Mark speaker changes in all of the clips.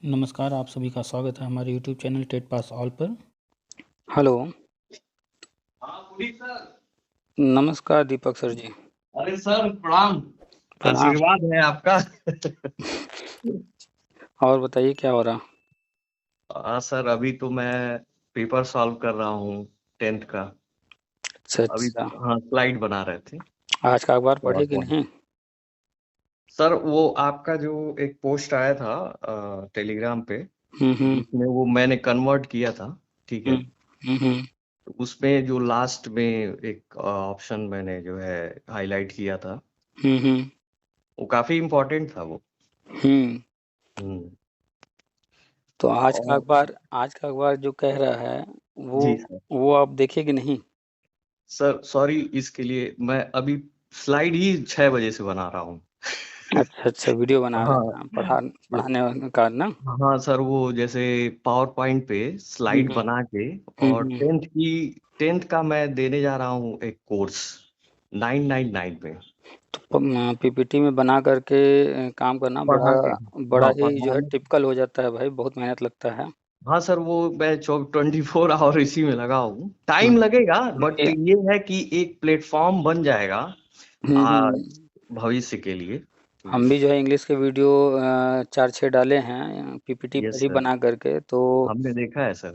Speaker 1: नमस्कार, आप सभी का स्वागत है हमारे YouTube channel TET pass all पर। हेलो।
Speaker 2: हाँ पुरी सर।
Speaker 1: नमस्कार दीपक सर जी।
Speaker 2: अरे सर प्रणाम।
Speaker 1: प्रणाम।
Speaker 2: आशीर्वाद है आपका।
Speaker 1: और बताइए क्या हो रहा?
Speaker 2: हाँ सर, अभी तो मैं पेपर सॉल्व कर रहा हूँ 10th का।
Speaker 1: अच्छा
Speaker 2: अभी
Speaker 1: अच्छा।
Speaker 2: हाँ स्लाइड बना रहे थे।
Speaker 1: आज का अखबार
Speaker 2: और
Speaker 1: पढ़े कि नहीं?
Speaker 2: सर वो आपका जो एक पोस्ट आया था टेलीग्राम पे,
Speaker 1: हम्म।
Speaker 2: जिसमें वो मैंने कन्वर्ट किया था, ठीक है।
Speaker 1: हम्म हम्म।
Speaker 2: तो उसमें जो लास्ट में एक ऑप्शन मैंने जो है हाईलाइट किया था,
Speaker 1: हम्म।
Speaker 2: वो काफी इम्पोर्टेंट था वो।
Speaker 1: हम्म।
Speaker 2: हम्म।
Speaker 1: तो
Speaker 2: और
Speaker 1: आज का अखबार जो कह रहा है वो
Speaker 2: जी सर।
Speaker 1: वो आप देखे कि नहीं?
Speaker 2: सर सॉरी, इसके लिए मैं अभी स्लाइड ही 6 बजे से बना रहा हूँ।
Speaker 1: अच्छा अच्छा, वीडियो बना रहे
Speaker 2: हाँ।
Speaker 1: हैं
Speaker 2: वो-
Speaker 1: पढ़ाने का ना?
Speaker 2: हाँ सर, वो जैसे पावर पॉइंट पे स्लाइड
Speaker 1: हम्म
Speaker 2: बना के, और
Speaker 1: हम्म।
Speaker 2: 10th का मैं देने जा रहा हूँ एक कोर्स 999 में।
Speaker 1: तो पीपीटी में बना करके काम करना
Speaker 2: पढ़ा के।
Speaker 1: बड़ा बड़ा
Speaker 2: हाँ
Speaker 1: ही जो है
Speaker 2: पढ़ाने।
Speaker 1: टिपिकल हो जाता है भाई, बहुत मेहनत लगता है।
Speaker 2: हाँ सर, वो मैं 24 आवर इसी में लगा हूँ। टाइम
Speaker 1: हम्म,
Speaker 2: लगेगा, बट
Speaker 1: ये-
Speaker 2: ये है कि एक प्लेटफॉर्म बन जाएगा आ,
Speaker 1: हम्म।
Speaker 2: भविष्य के लिए।
Speaker 1: हम भी जो है इंग्लिश के वीडियो 4-6 डाले हैं पीपीटी पर
Speaker 2: यस
Speaker 1: ही
Speaker 2: सर,
Speaker 1: बना करके। तो
Speaker 2: हमने देखा है सर।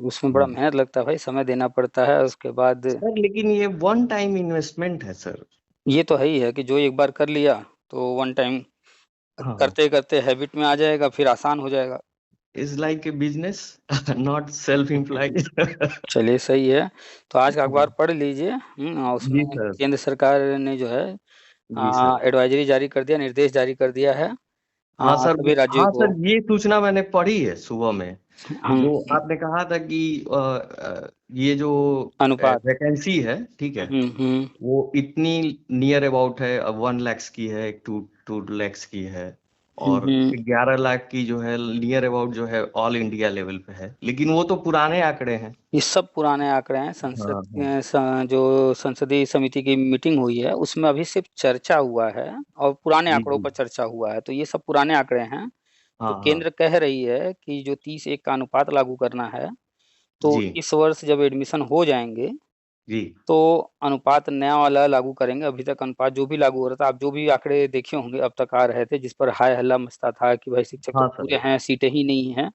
Speaker 1: उसमें बड़ा
Speaker 2: हम्म।
Speaker 1: मेहनत लगता है भाई, समय देना पड़ता है उसके बाद।
Speaker 2: सर लेकिन ये वन टाइम इन्वेस्टमेंट है सर।
Speaker 1: ये तो है ही है कि जो एक बार कर लिया तो वन टाइम
Speaker 2: हाँ।
Speaker 1: करते करते हैबिट में आ जाएगा, फिर आसान हो जाएगा।
Speaker 2: Is like a business, not self employed.
Speaker 1: चलिए सही है। तो आज का अखबार पढ़ लीजिए। और
Speaker 2: जी
Speaker 1: उसमें
Speaker 2: सर।
Speaker 1: केंद्र सरकार ने जो है
Speaker 2: जी सर।
Speaker 1: एडवाइजरी जारी कर दिया, निर्देश जारी कर दिया है
Speaker 2: हाँ सर,
Speaker 1: सभी राज्यों
Speaker 2: हाँ
Speaker 1: को।
Speaker 2: सर, ये सूचना मैंने पढ़ी है सुबह में।
Speaker 1: हम
Speaker 2: जो आपने कहा था कि ये जो
Speaker 1: अनुपात।
Speaker 2: वैकेंसी है, ठीक है,
Speaker 1: हम्म।
Speaker 2: वो इतनी नियर अबाउट है, अब 1 लाख की है, टू 2 लाख की है, और
Speaker 1: हम्म।
Speaker 2: 11 लाख की जो है नियर अबाउट जो है ऑल इंडिया लेवल पे है, लेकिन वो तो पुराने आंकड़े हैं।
Speaker 1: ये सब पुराने आंकड़े हैं।
Speaker 2: हाँ हाँ।
Speaker 1: जो संसदीय समिति की मीटिंग हुई है उसमें अभी सिर्फ चर्चा हुआ है और पुराने
Speaker 2: जी
Speaker 1: आंकड़ों
Speaker 2: जी।
Speaker 1: पर चर्चा हुआ है, तो ये सब पुराने आंकड़े हैं। तो
Speaker 2: हाँ हाँ।
Speaker 1: केंद्र कह रही है कि जो 30-1 का अनुपात लागू करना है, तो
Speaker 2: जी
Speaker 1: इस वर्ष जब एडमिशन हो जाएंगे
Speaker 2: जी।
Speaker 1: तो अनुपात नया वाला लागू करेंगे। अभी तक अनुपात जो भी लागू हो रहा था, आप जो भी आंकड़े देखे होंगे अब तक आ रहे थे, जिस पर हाय हल्ला मचता था कि भाई शिक्षक तो
Speaker 2: हाँ सर।
Speaker 1: पूरे हैं, सीटें ही नहीं हैं।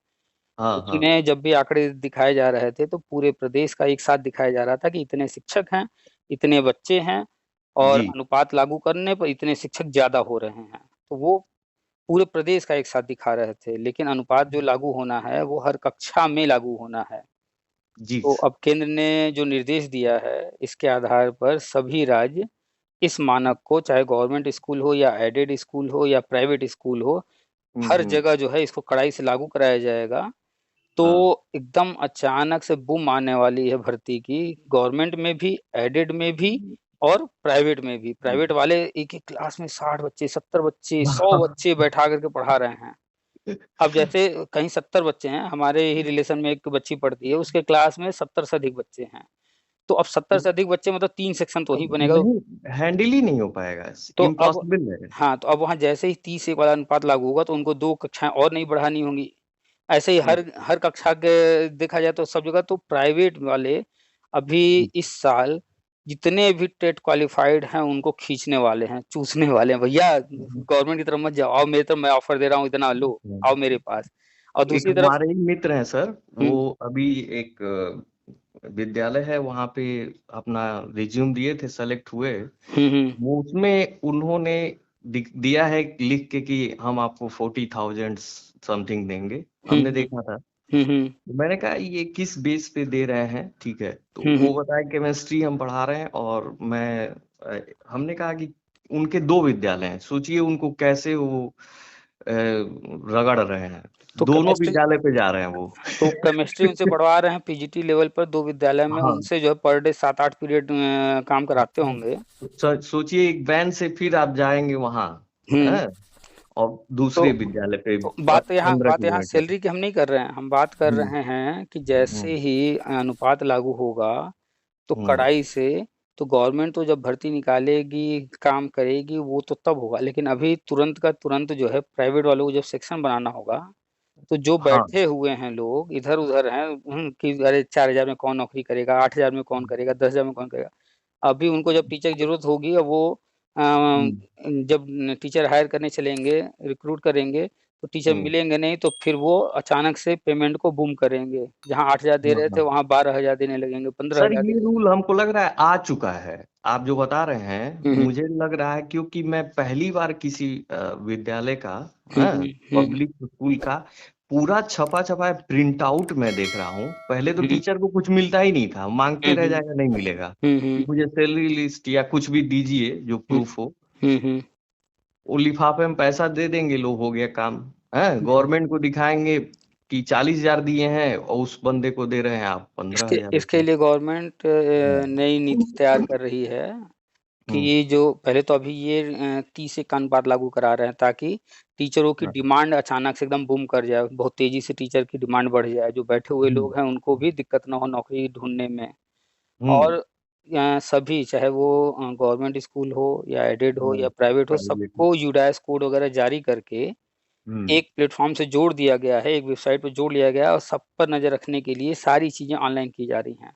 Speaker 2: हाँ हाँ।
Speaker 1: उसमें जब भी आंकड़े दिखाए जा रहे थे तो पूरे प्रदेश का एक साथ दिखाया जा रहा था कि इतने शिक्षक हैं, इतने बच्चे हैं, और
Speaker 2: जी
Speaker 1: अनुपात लागू करने पर इतने शिक्षक ज्यादा हो रहे हैं। तो वो पूरे प्रदेश का एक साथ दिखा रहे थे, लेकिन अनुपात जो लागू होना है वो हर कक्षा में लागू होना है।
Speaker 2: जी।
Speaker 1: तो अब केंद्र ने जो निर्देश दिया है, इसके आधार पर सभी राज्य इस मानक को, चाहे गवर्नमेंट स्कूल हो या एडेड स्कूल हो या प्राइवेट स्कूल हो, हर
Speaker 2: हम्म।
Speaker 1: जगह जो है इसको कड़ाई से लागू कराया जाएगा। तो
Speaker 2: हाँ।
Speaker 1: एकदम अचानक से बूम आने वाली है भर्ती की, गवर्नमेंट में भी, एडेड में भी और प्राइवेट में भी। प्राइवेट वाले एक एक क्लास में 60 बच्चे, 70 बच्चे, 100 बच्चे बैठा करके पढ़ा रहे हैं। अब जैसे कहीं 70 बच्चे हैं, हमारे ही रिलेशन में एक बच्ची पढ़ती है, उसके क्लास में 70 से अधिक बच्चे हैं। तो अब 70 से अधिक बच्चे मतलब 3 सेक्शन तो ही बनेगा।
Speaker 2: नहीं, हैंडल ही नहीं हो पाएगा,
Speaker 1: तो अब
Speaker 2: इम्पॉसिबल है।
Speaker 1: हाँ, तो अब वहाँ जैसे ही 30 वाला अनुपात लागू होगा तो उनको 2 कक्षाएं और नहीं बढ़ानी होंगी। ऐसे ही
Speaker 2: जी
Speaker 1: हर हर कक्षा के देखा जाए तो सब जगह तो प्राइवेट वाले अभी
Speaker 2: जी।
Speaker 1: इस साल जितने भी टेट क्वालिफाइड हैं उनको खींचने वाले हैं, चूसने वाले हैं। भैया गवर्नमेंट की तरफ मत जाओ, आओ मेरी तरफ, मैं ऑफर दे रहा हूँ, इतना लो, आओ मेरे पास। और
Speaker 2: एक
Speaker 1: दूसरी तरफ
Speaker 2: हमारे ही मित्र हैं सर, वो
Speaker 1: हम्म
Speaker 2: अभी एक विद्यालय है वहाँ पे अपना रिज्यूम दिए थे, सेलेक्ट हुए।
Speaker 1: हम्म
Speaker 2: वो उसमें उन्होंने दिया है लिख के कि हम आपको 40,000 समथिंग देंगे। हमने
Speaker 1: हम्म
Speaker 2: देखा था।
Speaker 1: हम्म
Speaker 2: तो मैंने कहा ये किस बेस पे दे रहे हैं, ठीक है। तो वो
Speaker 1: हम्म
Speaker 2: बताया केमिस्ट्री हम पढ़ा रहे हैं, और मैं हमने कहा कि उनके 2 विद्यालय हैं, सोचिए उनको कैसे वो रगड़ रहे हैं।
Speaker 1: तो
Speaker 2: दोनों
Speaker 1: केमिस्ट्री
Speaker 2: विद्यालय पे जा रहे हैं वो।
Speaker 1: तो केमिस्ट्री उनसे पढ़वा रहे हैं पीजीटी लेवल पर, 2 विद्यालय में
Speaker 2: हाँ
Speaker 1: उनसे जो है पर डे 7-8 पीरियड काम कराते
Speaker 2: हाँ।
Speaker 1: होंगे।
Speaker 2: सोचिए एक वैन से फिर आप जाएंगे वहां,
Speaker 1: हम्म
Speaker 2: है, और
Speaker 1: तो
Speaker 2: दूसरे विद्यालय पे
Speaker 1: तो
Speaker 2: 15
Speaker 1: बात यहाँ
Speaker 2: किलोमीटर।
Speaker 1: सैलरी की हम नहीं कर रहे हैं, हम बात कर
Speaker 2: हम्म
Speaker 1: रहे हैं कि
Speaker 2: हम्म
Speaker 1: जैसे ही अनुपात लागू होगा तो
Speaker 2: हम्म।
Speaker 1: कड़ाई से, तो गवर्नमेंट तो जब भर्ती निकालेगी, काम करेगी, वो तो तब होगा, लेकिन अभी तुरंत का तुरंत जो है प्राइवेट वालों को जब सेक्शन बनाना होगा तो जो
Speaker 2: हाँ।
Speaker 1: बैठे हुए हैं लोग इधर-उधर हैं कि अरे 4000 में कौन नौकरी करेगा, 8000 में कौन करेगा, 10,000 में कौन करेगा। अभी उनको जब टीचर की ज़रूरत होगी और वो अ,
Speaker 2: हुँ,
Speaker 1: जब टीचर हायर करने चलेंगे, रिक्रूट करेंगे, तो टीचर
Speaker 2: हुँ।
Speaker 1: मिलेंगे नहीं तो फिर वो अचानक से पेमेंट को बूम करेंगे। जहाँ 8000 दे
Speaker 2: हाँ,
Speaker 1: रहे थे
Speaker 2: हाँ।
Speaker 1: वहाँ 12,000 देने लगेंगे,
Speaker 2: सर
Speaker 1: 15,000
Speaker 2: ये
Speaker 1: देने लगेंगे।
Speaker 2: रूल हमको लग रहा है आ चुका है। आप जो बता रहे हैं,
Speaker 1: हुँ, हुँ।
Speaker 2: मुझे लग रहा है क्योंकि मैं पहली बार किसी विद्यालय का
Speaker 1: हुँ,
Speaker 2: हाँ,
Speaker 1: हुँ, हुँ,
Speaker 2: पब्लिक स्कूल का पूरा छपा-छपा प्रिंट आउट मैं देख रहा हूँ। पहले तो
Speaker 1: हुँ,
Speaker 2: टीचर को कुछ मिलता ही नहीं था, माँगते
Speaker 1: हुँ,
Speaker 2: रह
Speaker 1: हुँ,
Speaker 2: जाएगा, नहीं मिलेगा।
Speaker 1: हुँ,
Speaker 2: कि
Speaker 1: हुँ,
Speaker 2: मुझे सैलरी लिस्ट या कुछ भी दीजिए जो
Speaker 1: हुँ,
Speaker 2: प्रूफ हो।
Speaker 1: हुँ, हुँ,
Speaker 2: वो लिफाफे में पैसा दे देंगे, लो हो गया काम। हैं?
Speaker 1: हुँ।
Speaker 2: गवर्नमेंट को दिखाएँगे कि 40,000 दिए हैं और उस बंदे को दे रहे हैं आप
Speaker 1: इसके
Speaker 2: 15,000
Speaker 1: इसके
Speaker 2: रुपए।
Speaker 1: लिए गवर्नमेंट नई नीति तैयार कर रही है कि
Speaker 2: हुँ,
Speaker 1: ये जो पहले तो अभी ये 30 एक अनुपात लागू करा रहे हैं ताकि टीचरों की
Speaker 2: हाँ,
Speaker 1: डिमांड अचानक से एकदम बूम कर जाए, बहुत तेज़ी से टीचर की डिमांड बढ़ जाए। जो बैठे हुए
Speaker 2: हुँ,
Speaker 1: लोग हैं उनको भी दिक्कत ना हो नौकरी ढूँढने में।
Speaker 2: हुँ,
Speaker 1: और सभी चाहे वो गवर्नमेंट स्कूल हो या एडेड हो या
Speaker 2: हुँ,
Speaker 1: प्राइवेट हो
Speaker 2: प्राइवेट में।
Speaker 1: सबको यूडाइस कोड वगैरह जारी करके
Speaker 2: हुँ,
Speaker 1: एक प्लेटफ़ॉर्म से जोड़ दिया गया है, एक वेबसाइट पे जोड़ लिया गया है और सब पर नज़र रखने के लिए सारी चीज़ें ऑनलाइन की जा रही हैं।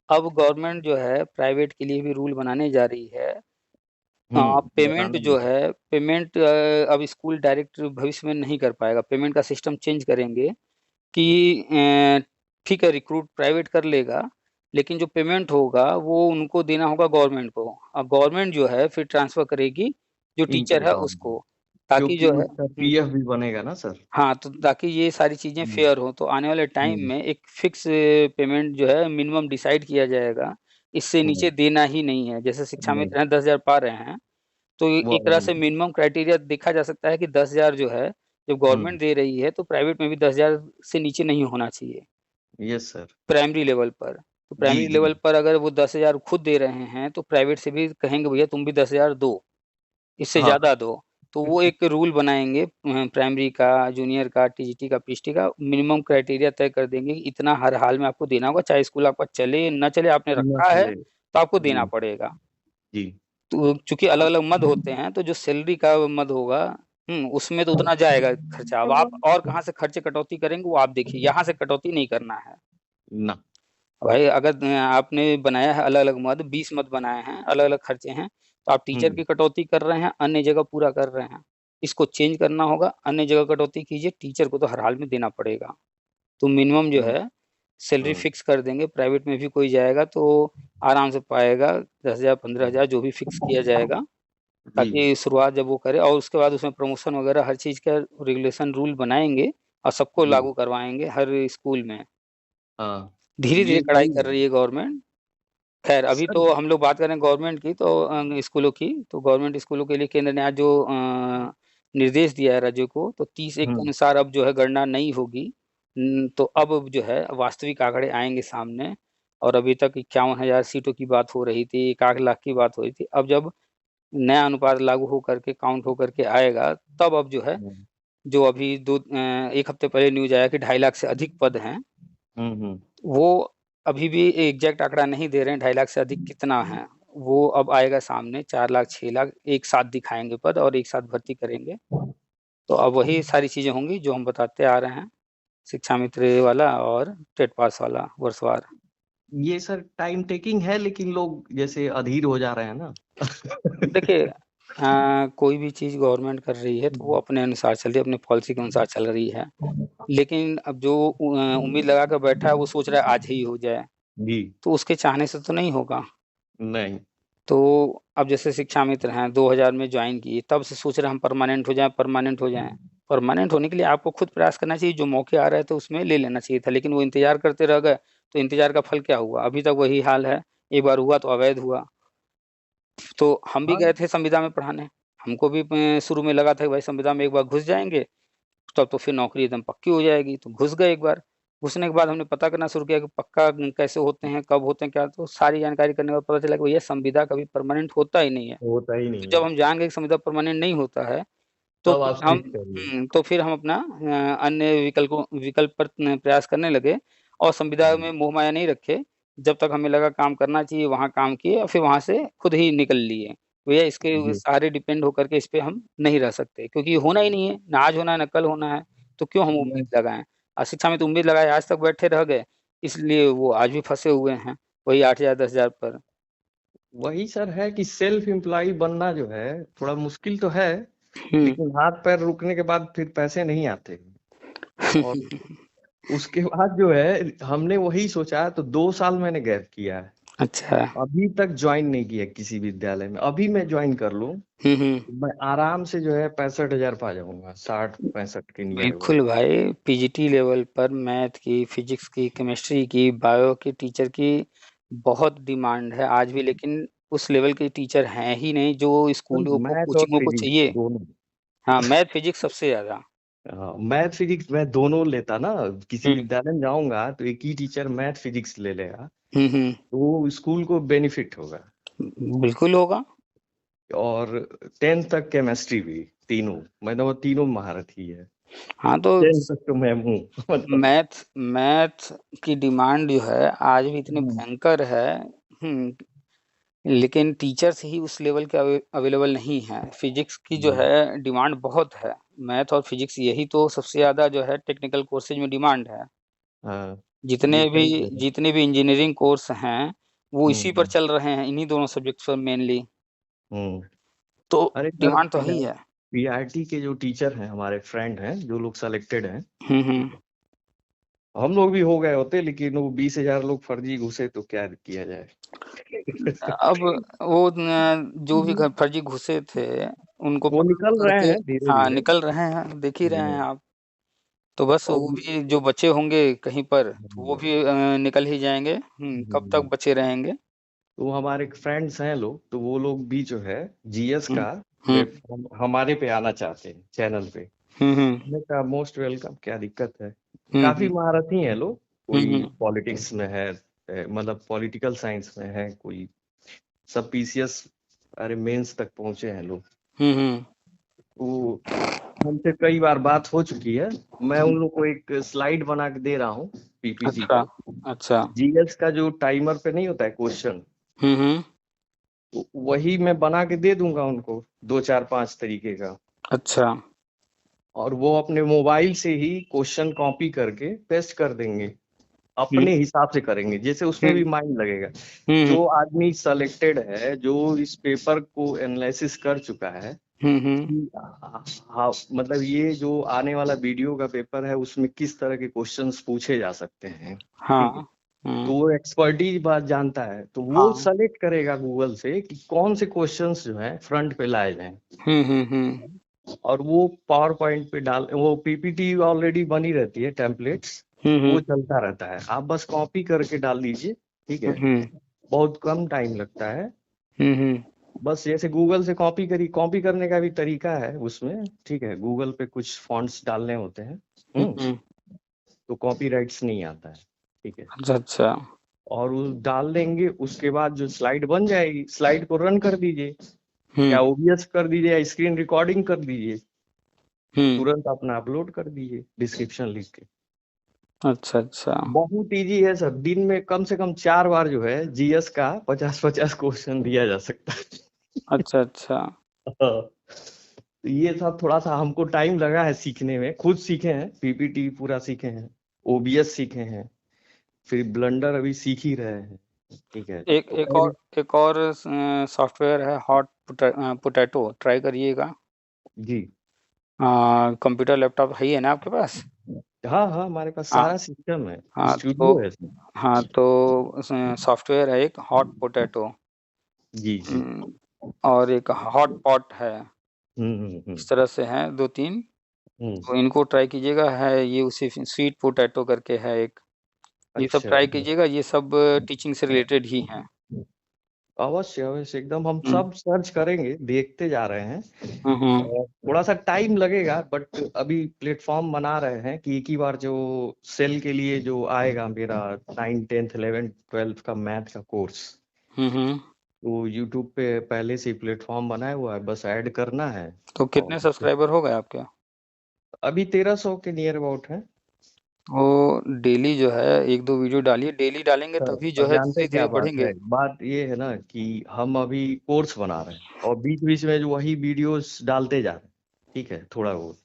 Speaker 1: अब गवर्नमेंट जो है प्राइवेट के लिए भी रूल बनाने जा रही है। पेमेंट
Speaker 2: बताना
Speaker 1: जो
Speaker 2: ज़रा।
Speaker 1: है पेमेंट अब स्कूल डायरेक्ट भविष्य में नहीं कर पाएगा। पेमेंट का सिस्टम चेंज करेंगे कि ठीक है रिक्रूट प्राइवेट कर लेगा, लेकिन जो पेमेंट होगा वो उनको देना होगा गवर्नमेंट को। अब गवर्नमेंट जो है फिर ट्रांसफ़र करेगी जो टीचर
Speaker 2: इंटर
Speaker 1: है
Speaker 2: अकाउंट में,
Speaker 1: उसको, ताकि
Speaker 2: क्योंकि
Speaker 1: जो है
Speaker 2: उसका पीएफ भी बनेगा ना सर।
Speaker 1: हाँ, तो ताकि ये सारी चीज़ें
Speaker 2: हुँ,
Speaker 1: फ़ेयर हों, तो आने वाले टाइम
Speaker 2: हुँ,
Speaker 1: में एक फ़िक्स पेमेंट जो है मिनिमम डिसाइड किया जाएगा, इससे
Speaker 2: हुँ,
Speaker 1: नीचे देना ही नहीं है। जैसे शिक्षा
Speaker 2: नहीं,
Speaker 1: मित्र हैं 10,000 पा रहे हैं, तो
Speaker 2: वो
Speaker 1: एक तरह
Speaker 2: आराम
Speaker 1: से
Speaker 2: से।
Speaker 1: मिनिमम क्राइटेरिया देखा जा सकता है कि 10,000 जो है, जब
Speaker 2: हुँ,
Speaker 1: गवर्नमेंट दे रही है, तो प्राइवेट में भी 10,000 से नीचे नहीं होना चाहिए,
Speaker 2: यस सर।
Speaker 1: प्राइमरी लेवल पर। तो
Speaker 2: जी,
Speaker 1: प्राइमरी
Speaker 2: जी।
Speaker 1: लेवल पर अगर वो 10,000 खुद दे रहे हैं, तो प्राइवेट से भी कहेंगे भैया तुम भी 10,000 दो। इससे
Speaker 2: हाँ,
Speaker 1: ज़्यादा दो। तो वो एक रूल बनाएँगे प्राइमरी का, जूनियर का, टीजीटी का, पीएचडी का मिनिमम क्राइटेरिया तय कर देंगे कि इतना हर हाल में आपको देना होगा, चाहे स्कूल आपका चले, ना चले, आपने
Speaker 2: ना
Speaker 1: रखा है,
Speaker 2: चले।
Speaker 1: तो आपको
Speaker 2: जी,
Speaker 1: देना पड़ेगा।
Speaker 2: जी।
Speaker 1: तो चूँकि अलग-अलग मद होते हैं, तो जो सैलरी का मद होगा उसमें तो उतना जाएगा खर्चा। अब आप और कहाँ से खर्चे कटौती करेंगे, वो आप देखिए, यहाँ से कटौती नहीं करना है।
Speaker 2: ना।
Speaker 1: भाई अगर आपने बनाया है अलग-अलग मद, 20 मद बनाए हैं, अलग-अलग खर्चे हैं, तो आप टीचर
Speaker 2: हुँ,
Speaker 1: की कटौती कर रहे हैं, अन्य जगह पूरा कर रहे हैं। इसको चेंज करना होगा, अन्य जगह कटौती कीजिए, टीचर को तो हर हाल में देना पड़ेगा। तो मिनिमम जो
Speaker 2: हुँ,
Speaker 1: है सैलरी
Speaker 2: हाँ।
Speaker 1: फिक्स कर देंगे, प्राइवेट में भी कोई जाएगा तो आराम से पाएगा 10,000 15,000 जो भी फिक्स किया जाएगा,
Speaker 2: जी,
Speaker 1: ताकि शुरुआत जब वो करे और उसके बाद उसमें प्रमोशन वगैरह हर चीज़ का रेगुलेशन रूल बनाएँगे और सबको
Speaker 2: जी,
Speaker 1: लागू करवाएँगे हर स्कूल में।
Speaker 2: हाँ।
Speaker 1: धीरे-धीरे
Speaker 2: ये
Speaker 1: कड़ाई
Speaker 2: सही
Speaker 1: कर
Speaker 2: है।
Speaker 1: रही है गवर्नमेंट। खैर अभी
Speaker 2: सर
Speaker 1: तो हम लोग बात कर रहे हैं गवर्नमेंट की तो स्कूलों की, तो गवर्नमेंट स्कूलों के लिए केंद्र ने आज जो निर्देश दिया है राज्यों को, तो 30 के
Speaker 2: हुँ,
Speaker 1: अनुसार अब जो है गणना नहीं होगी। तो अब जो है वास्तविक आंकड़े आएँगे सामने और अभी तक 51,000 सीटों की बात हो रही थी, 1 आध लाख की बात हो रही थी। अब जब नया अनुपात लागू हो करके काउंट हो करके आएगा, तब अब जो है,
Speaker 2: हुँ,
Speaker 1: जो अभी 1 हफ्ते पहले न्यूज़ आया कि 2.5 लाख से अधिक पद हैं,
Speaker 2: हुँ, हुँ।
Speaker 1: वो अभी भी एग्ज़ैक्ट आँकड़ा नहीं दे रहे हैं 2.5 लाख से अधिक कितना है। वो अब आएगा सामने 4 लाख 6 लाख एक साथ दिखाएँगे पद और एक साथ भर्ती करेंगे। तो अब वही सारी चीज़ें होंगी जो हम बताते आ रहे हैं, शिक्षा मित्र वाला और टेट पास वाला वर्षवार।
Speaker 2: ये सर टाइम टेकिंग है लेकिन लोग जैसे अधीर हो जा रहे हैं ना।
Speaker 1: देखिए कोई भी चीज़ गवर्नमेंट कर रही है तो वो अपने अनुसार चल रही है, अपने पॉलिसी के अनुसार चल रही है। लेकिन अब जो उम्मीद लगा कर बैठा है वो सोच रहा है आज ही हो जाए,
Speaker 2: जी,
Speaker 1: तो उसके चाहने से तो नहीं होगा।
Speaker 2: नहीं,
Speaker 1: तो अब जैसे शिक्षा मित्र हैं 2000 में जॉइन किए, तब से सोच रहे हैं हम परमानेंट हो जाएँ, परमानेंट हो जाएँ। परमानेंट होने के लिए आपको खुद प्रयास करना चाहिए, जो मौके आ रहे थे उसमें ले लेना चाहिए था, लेकिन वो इंतज़ार करते रह गए, तो इंतज़ार का फल क्या हुआ? अभी तक वही हाल है, एक बार हुआ तो अवैध हुआ। तो हम भी
Speaker 2: हाँ,
Speaker 1: गए थे संविदा में पढ़ाने, हमको भी शुरू में लगा था कि भाई संविदा में एक बार घुस जाएँगे, तब तो फिर नौकरी एकदम पक्की हो जाएगी, तो घुस गए एक बार। घुसने के बाद हमने पता करना शुरू किया कि पक्का कैसे होते हैं, कब होते हैं, क्या तो सारी जानकारी करने के बाद पता चला कि भैया संविदा कभी परमानेंट होता ही नहीं है।
Speaker 2: होता ही
Speaker 1: तो
Speaker 2: नहीं
Speaker 1: जब
Speaker 2: है।
Speaker 1: हम जान गए कि संविदा परमानेंट नहीं होता है, तो
Speaker 2: तब आप
Speaker 1: फिर हम
Speaker 2: स्विच करिए।
Speaker 1: तो फिर हम अपना अन्य विकल्प पर प्रयास करने लगे और संविदा
Speaker 2: हुँ,
Speaker 1: में मोह-माया नहीं रखे। जब तक हमें लगा काम करना चाहिए, वहाँ काम किए और फिर वहाँ से खुद ही निकल लिए। भैया इसके
Speaker 2: जी,
Speaker 1: सहारे डिपेंड होकर के इस पे हम नहीं रह सकते क्योंकि ये होना ही नहीं है, ना आज होना है, ना कल होना है। तो क्यों हम
Speaker 2: मैं
Speaker 1: उम्मीद लगाएं? शिक्षा में तो उम्मीद लगाए आज तक बैठे रह गए, इसलिए वो आज भी फंसे हुए हैं वही 8,000 10,000 पर।
Speaker 2: वही सर है कि सेल्फ एम्प्लॉय बनना जो है थोड़ा मुश्किल तो है,
Speaker 1: हम्म।
Speaker 2: लेकिन हाथ पैर रुकने के बाद फिर पैसे नहीं आते। और उसके बाद जो है हमने वही सोचा, तो 2 साल मैंने गैप किया है।
Speaker 1: अच्छा।
Speaker 2: अभी तक ज्वाइन नहीं किया किसी विद्यालय में। अभी मैं ज्वाइन कर लूं
Speaker 1: हम्म।
Speaker 2: तो मैं आराम से जो है 65,000 पा जाऊंगा, 60-65 के नियर अबाउट।
Speaker 1: बिल्कुल भाई, पीजीटी लेवल पर मैथ की, फिजिक्स की, केमिस्ट्री की, बायो की टीचर की बहुत डिमांड है आज भी, लेकिन उस लेवल के टीचर हैं ही नहीं जो
Speaker 2: सर
Speaker 1: स्कूलों को,
Speaker 2: मैथ और
Speaker 1: कोचिंगों को
Speaker 2: फिजिक्स
Speaker 1: चाहिए।
Speaker 2: दोनों।
Speaker 1: हाँ, मैथ फिजिक्स सबसे ज्यादा।
Speaker 2: हाँ, मैथ फिजिक्स मैं दोनों लेता ना, किसी
Speaker 1: हम्म।
Speaker 2: विद्यालय में जाऊंगा तो एक ही टीचर मैथ फिजिक्स ले लेगा,
Speaker 1: हम्म।
Speaker 2: तो वो स्कूल को बेनिफिट होगा।
Speaker 1: बिल्कुल होगा।
Speaker 2: और 10th तक केमिस्ट्री भी, तीनों मैंने वो तीनों महारत ही है।
Speaker 1: हाँ तो
Speaker 2: 10th तक तो मैं हूँ मतलब।
Speaker 1: मैथ मैथ की डिमांड जो है आज भी इतनी
Speaker 2: हम्म,
Speaker 1: भयंकर है। हम्म। लेकिन टीचर्स ही उस लेवल के अवेलेबल नहीं है। फिजिक्स की जो
Speaker 2: हम्म,
Speaker 1: है डिमांड बहुत है। मैथ और फिजिक्स यही तो सबसे ज्यादा जो है टेक्निकल कोर्सेज में डिमांड है।
Speaker 2: हाँ,
Speaker 1: जितने
Speaker 2: ये
Speaker 1: भी
Speaker 2: सही कह रहे
Speaker 1: जितने भी इंजीनियरिंग कोर्स हैं वो
Speaker 2: हैं।
Speaker 1: इसी पर चल रहे हैं, इन्हीं दोनों सब्जेक्ट्स पर मेनली।
Speaker 2: हम्म।
Speaker 1: तो
Speaker 2: अरे सर,
Speaker 1: डिमांड तो ही है।
Speaker 2: पीआरटी के जो टीचर हैं, हमारे फ्रेंड हैं जो लोग सेलेक्टेड हैं,
Speaker 1: हम्म।
Speaker 2: हम लोग भी हो गए होते, लेकिन वो 20,000 लोग फर्जी घुसे तो क्या किया जाए।
Speaker 1: अब वो जो भी घर फर्जी घुसे थे उनको
Speaker 2: वो
Speaker 1: पकड़
Speaker 2: निकल
Speaker 1: पकड़
Speaker 2: रहे
Speaker 1: के,
Speaker 2: हैं धीरे
Speaker 1: हाँ
Speaker 2: धीरे।
Speaker 1: निकल रहे हैं, देख ही रहे हैं
Speaker 2: हम्म,
Speaker 1: आप। तो बस
Speaker 2: और
Speaker 1: वो भी जो बचे होंगे कहीं पर तो वो
Speaker 2: हम्म,
Speaker 1: भी निकल ही जाएंगे। कब तक बचे रहेंगे।
Speaker 2: तो हमारे फ्रेंड्स हैं लोग, तो वो लोग भी जो है जीएस
Speaker 1: हम्म।
Speaker 2: का
Speaker 1: हम्म।
Speaker 2: प्लेटफॉर्म हमारे पे आना चाहते हैं, चैनल पे।
Speaker 1: हम्म।
Speaker 2: हमने कहा मोस्ट वेलकम, क्या दिक्कत है। काफी
Speaker 1: हम्म।
Speaker 2: महारथी हैं लोग, कोई
Speaker 1: हम्म।
Speaker 2: पॉलिटिक्स में है, मतलब पॉलिटिकल साइंस में है कोई, सब पीसीएस, अरे मेंस तक पहुंचे हैं लोग।
Speaker 1: हम्म।
Speaker 2: वो हमसे कई बार बात हो चुकी है। मैं उन लोग को एक स्लाइड बना के दे रहा हूँ, पीपीटी
Speaker 1: अच्छा।
Speaker 2: का।
Speaker 1: अच्छा।
Speaker 2: जीएस का जो टाइमर पे नहीं होता है क्वेश्चन,
Speaker 1: हम्म।
Speaker 2: वही मैं बना के दे दूंगा उनको, 2 4 5 तरीके का।
Speaker 1: अच्छा।
Speaker 2: और वो अपने मोबाइल से ही क्वेश्चन कॉपी करके पेस्ट कर देंगे,
Speaker 1: हम्म।
Speaker 2: अपने हिसाब से करेंगे, जैसे उसमें भी
Speaker 1: हम्म।
Speaker 2: माइंड लगेगा।
Speaker 1: हम्म।
Speaker 2: जो आदमी सेलेक्टेड है, जो इस पेपर को एनालिसिस कर चुका है
Speaker 1: हम्म।
Speaker 2: कि हाँ, मतलब ये जो आने वाला वीडियो का पेपर है उसमें किस तरह के क्वेश्चंस पूछे जा सकते हैं, ठीक है।
Speaker 1: हाँ।
Speaker 2: तो वो एक्सपर्टीज बात जानता है, तो वो
Speaker 1: हाँ।
Speaker 2: सेलेक्ट करेगा गूगल से कि कौन से क्वेश्चंस जो है फ्रंट पे लाए जाएं,
Speaker 1: हम्म।
Speaker 2: और वो पावर पॉइंट पे डाल, वो पीपीटी ऑलरेडी बनी रहती है, टेम्पलेट्स,
Speaker 1: हम्म।
Speaker 2: वो चलता रहता है, आप बस कॉपी करके डाल दीजिए, ठीक है।
Speaker 1: हम्म।
Speaker 2: बहुत कम टाइम लगता है।
Speaker 1: हम्म।
Speaker 2: बस जैसे गूगल से कॉपी करी, कॉपी करने का भी तरीका है उसमें, ठीक है। गूगल पे कुछ फॉन्ट्स डालने होते हैं,
Speaker 1: हम्म।
Speaker 2: तो कॉपी राइट्स नहीं आता है, ठीक है।
Speaker 1: अच्छा। अच्छा।
Speaker 2: और वो डाल देंगे, उसके बाद जो स्लाइड बन जाएगी, स्लाइड को रन कर दीजिए,
Speaker 1: हम्म।
Speaker 2: या ओबीएस कर दीजिए, या स्क्रीन रिकॉर्डिंग कर दीजिए,
Speaker 1: हम्म।
Speaker 2: तुरंत अपना अपलोड कर दीजिए डिस्क्रिप्शन लिख के।
Speaker 1: अच्छा। अच्छा।
Speaker 2: बहुत इजी है सर, दिन में कम से कम 4 बार जो है जीएस का 50-50 क्वेश्चन दिया जा सकता है।
Speaker 1: अच्छा। अच्छा।
Speaker 2: हाँ। तो ये सब थोड़ा सा हमको टाइम लगा है सीखने में, खुद सीखे हैं, पीपीटी पूरा सीखे हैं, ओबीएस सीखे हैं, फिर ब्लेंडर अभी सीख ही रहे हैं, ठीक है।
Speaker 1: एक
Speaker 2: तो
Speaker 1: एक और एक और सॉफ्टवेयर है हॉट पोटैटो, ट्राई करिएगा।
Speaker 2: जी।
Speaker 1: कंप्यूटर लैपटॉप है ही है ना आपके पास?
Speaker 2: हाँ हाँ, हमारे पास
Speaker 1: हाँ।
Speaker 2: सारा सिस्टम है,
Speaker 1: हाँ तो
Speaker 2: स्टूडियो है इसमें।
Speaker 1: हाँ तो सॉफ्टवेयर है एक हॉट पोटैटो।
Speaker 2: जी जी।
Speaker 1: और एक हॉट पॉट है।
Speaker 2: हम्म।
Speaker 1: इस तरह से हैं दो तीन।
Speaker 2: हम्म।
Speaker 1: तो इनको ट्राई कीजिएगा। है ये उसी स्वीट पोटैटो करके है एक। ये सब
Speaker 2: अच्छा
Speaker 1: ट्राई
Speaker 2: अच्छा।
Speaker 1: कीजिएगा, ये सब टीचिंग से रिलेटेड ही हैं।
Speaker 2: अवश्य अवश्य, एकदम हम
Speaker 1: हम्म।
Speaker 2: सब सर्च करेंगे, देखते जा रहे हैं।
Speaker 1: हम्म।
Speaker 2: थोड़ा सा टाइम लगेगा, बट अभी प्लेटफॉर्म बना रहे हैं कि एक ही बार जो सेल के लिए जो आएगा मेरा 9th 10th 11th 12th का मैथ का कोर्स,
Speaker 1: हम्म।
Speaker 2: वो यूट्यूब पे पहले से ही प्लेटफॉर्म बनाया हुआ है, बस ऐड करना है।
Speaker 1: तो
Speaker 2: और
Speaker 1: कितने सब्सक्राइबर हो गए आपके?
Speaker 2: अभी 1300 के नियर अबाउट है।
Speaker 1: वो डेली जो है एक दो वीडियो डालिए, डेली डालेंगे
Speaker 2: सर
Speaker 1: तभी जो
Speaker 2: अब
Speaker 1: है
Speaker 2: जानते
Speaker 1: धीरे
Speaker 2: हैं क्या
Speaker 1: धीरे
Speaker 2: बात
Speaker 1: बढ़ेंगे।
Speaker 2: है, बात ये है ना कि हम अभी कोर्स बना रहे हैं, और बीच बीच में जो वही वीडियोस डालते जा रहे हैं, ठीक है, थोड़ा बहुत।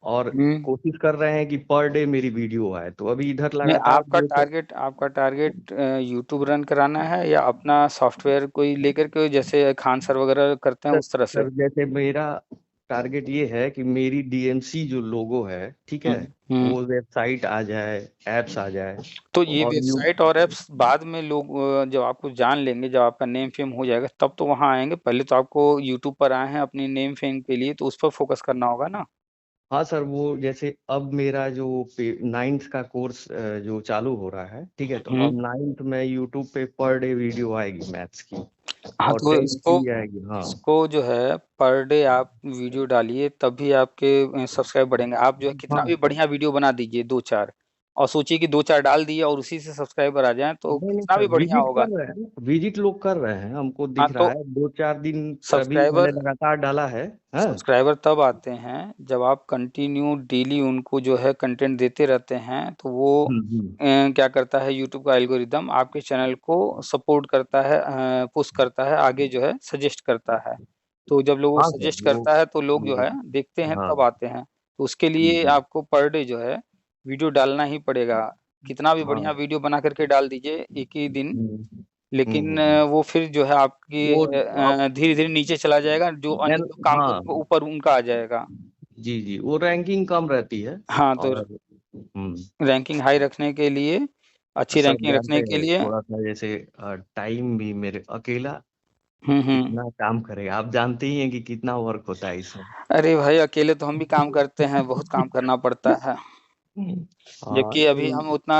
Speaker 2: और
Speaker 1: हम्म।
Speaker 2: कोशिश कर रहे हैं कि पर डे मेरी वीडियो आए। तो अभी इधर
Speaker 1: नहीं,
Speaker 2: लगातार
Speaker 1: आपका टारगेट यूट्यूब रन कराना है या अपना सॉफ्टवेयर कोई लेकर के, जैसे खान सर वगैरह करते हैं
Speaker 2: सर
Speaker 1: उस तरह से?
Speaker 2: सर, जैसे मेरा टारगेट ये है कि मेरी डीएमसी जो लोगो है, ठीक है,
Speaker 1: हम्म।
Speaker 2: वो वेबसाइट आ जाए, एप्स आ जाए।
Speaker 1: तो ये
Speaker 2: और यू
Speaker 1: वेबसाइट और एप्स बाद में लोग जब आपको जान लेंगे, जब आपका नेम फेम हो जाएगा तब तो वहां आएंगे। पहले तो आपको यूट्यूब पर आए हैं अपनी नेम फेम के लिए, तो उस पर फोकस करना होगा ना।
Speaker 2: हाँ सर, वो जैसे अब मेरा जो 9th का कोर्स जो चालू हो रहा है, ठीक है, तो
Speaker 1: हम्म।
Speaker 2: अब 9th में यूट्यूब पे पर डे वीडियो आएगी मैथ्स की,
Speaker 1: हाँ,
Speaker 2: और
Speaker 1: तो
Speaker 2: 10th
Speaker 1: इसको
Speaker 2: की आएगी। हाँ
Speaker 1: इसको जो है पर डे आप वीडियो डालिए, तभी आपके सब्सक्राइब बढ़ेंगे। आप जो है कितना
Speaker 2: हाँ।
Speaker 1: भी बढ़िया वीडियो बना दीजिए, दो चार, और सोचिए कि दो चार डाल दिए और उसी से सब्सक्राइबर आ जाएं, तो
Speaker 2: नहीं नहीं
Speaker 1: कितना
Speaker 2: सर,
Speaker 1: भी बढ़िया
Speaker 2: विजिट
Speaker 1: होगा।
Speaker 2: कर रहे हैं, विजिट लोग कर रहे हैं, हमको
Speaker 1: हाँ,
Speaker 2: दिख रहा
Speaker 1: तो
Speaker 2: है। 2-4 दिन अभी मैंने
Speaker 1: सब्सक्राइबर
Speaker 2: लगातार डाला है। हाँ।
Speaker 1: सब्सक्राइबर तब आते हैं जब आप कंटिन्यू डेली उनको जो है कंटेंट देते रहते हैं, तो वो
Speaker 2: हम्म।
Speaker 1: क्या करता है, यूट्यूब का एल्गोरिदम आपके चैनल को सपोर्ट करता है, पुश करता है आगे, जो है सजेस्ट करता है। तो जब लोग वो
Speaker 2: हाँ सर,
Speaker 1: सजेस्ट
Speaker 2: वो
Speaker 1: करता है तो लोग जो
Speaker 2: वो-
Speaker 1: है देखते हैं,
Speaker 2: हाँ।
Speaker 1: तब आते हैं। तो उसके लिए
Speaker 2: हम्म।
Speaker 1: आपको पर डे जो है वीडियो डालना ही पड़ेगा। कितना भी बढ़िया
Speaker 2: हाँ।
Speaker 1: वीडियो बना करके डाल दीजिए एक ही दिन,
Speaker 2: हम्म।
Speaker 1: लेकिन
Speaker 2: हम्म।
Speaker 1: वो फिर जो है आपकी
Speaker 2: वो आप
Speaker 1: धीरे धीरे नीचे चला जाएगा, जो अन्य
Speaker 2: एन
Speaker 1: लोग काम
Speaker 2: हाँ,
Speaker 1: करेंगे ऊपर उनका आ जाएगा।
Speaker 2: जी जी, वो रैंकिंग कम रहती है।
Speaker 1: हाँ, तो
Speaker 2: और
Speaker 1: रैंकिंग हाई रखने के लिए, अच्छी
Speaker 2: सर
Speaker 1: रैंकिंग
Speaker 2: जानते
Speaker 1: रखने के
Speaker 2: हैं,
Speaker 1: लिए।
Speaker 2: थोड़ा सा जैसे टाइम भी मेरे अकेला
Speaker 1: हम्म।
Speaker 2: कितना काम करे, आप जानते ही हैं कि कितना वर्क होता है इसमें।
Speaker 1: अरे भाई, अकेले तो हम भी काम करते हैं, बहुत काम करना पड़ता है।
Speaker 2: हाँ
Speaker 1: जबकि अभी
Speaker 2: तो
Speaker 1: हम उतना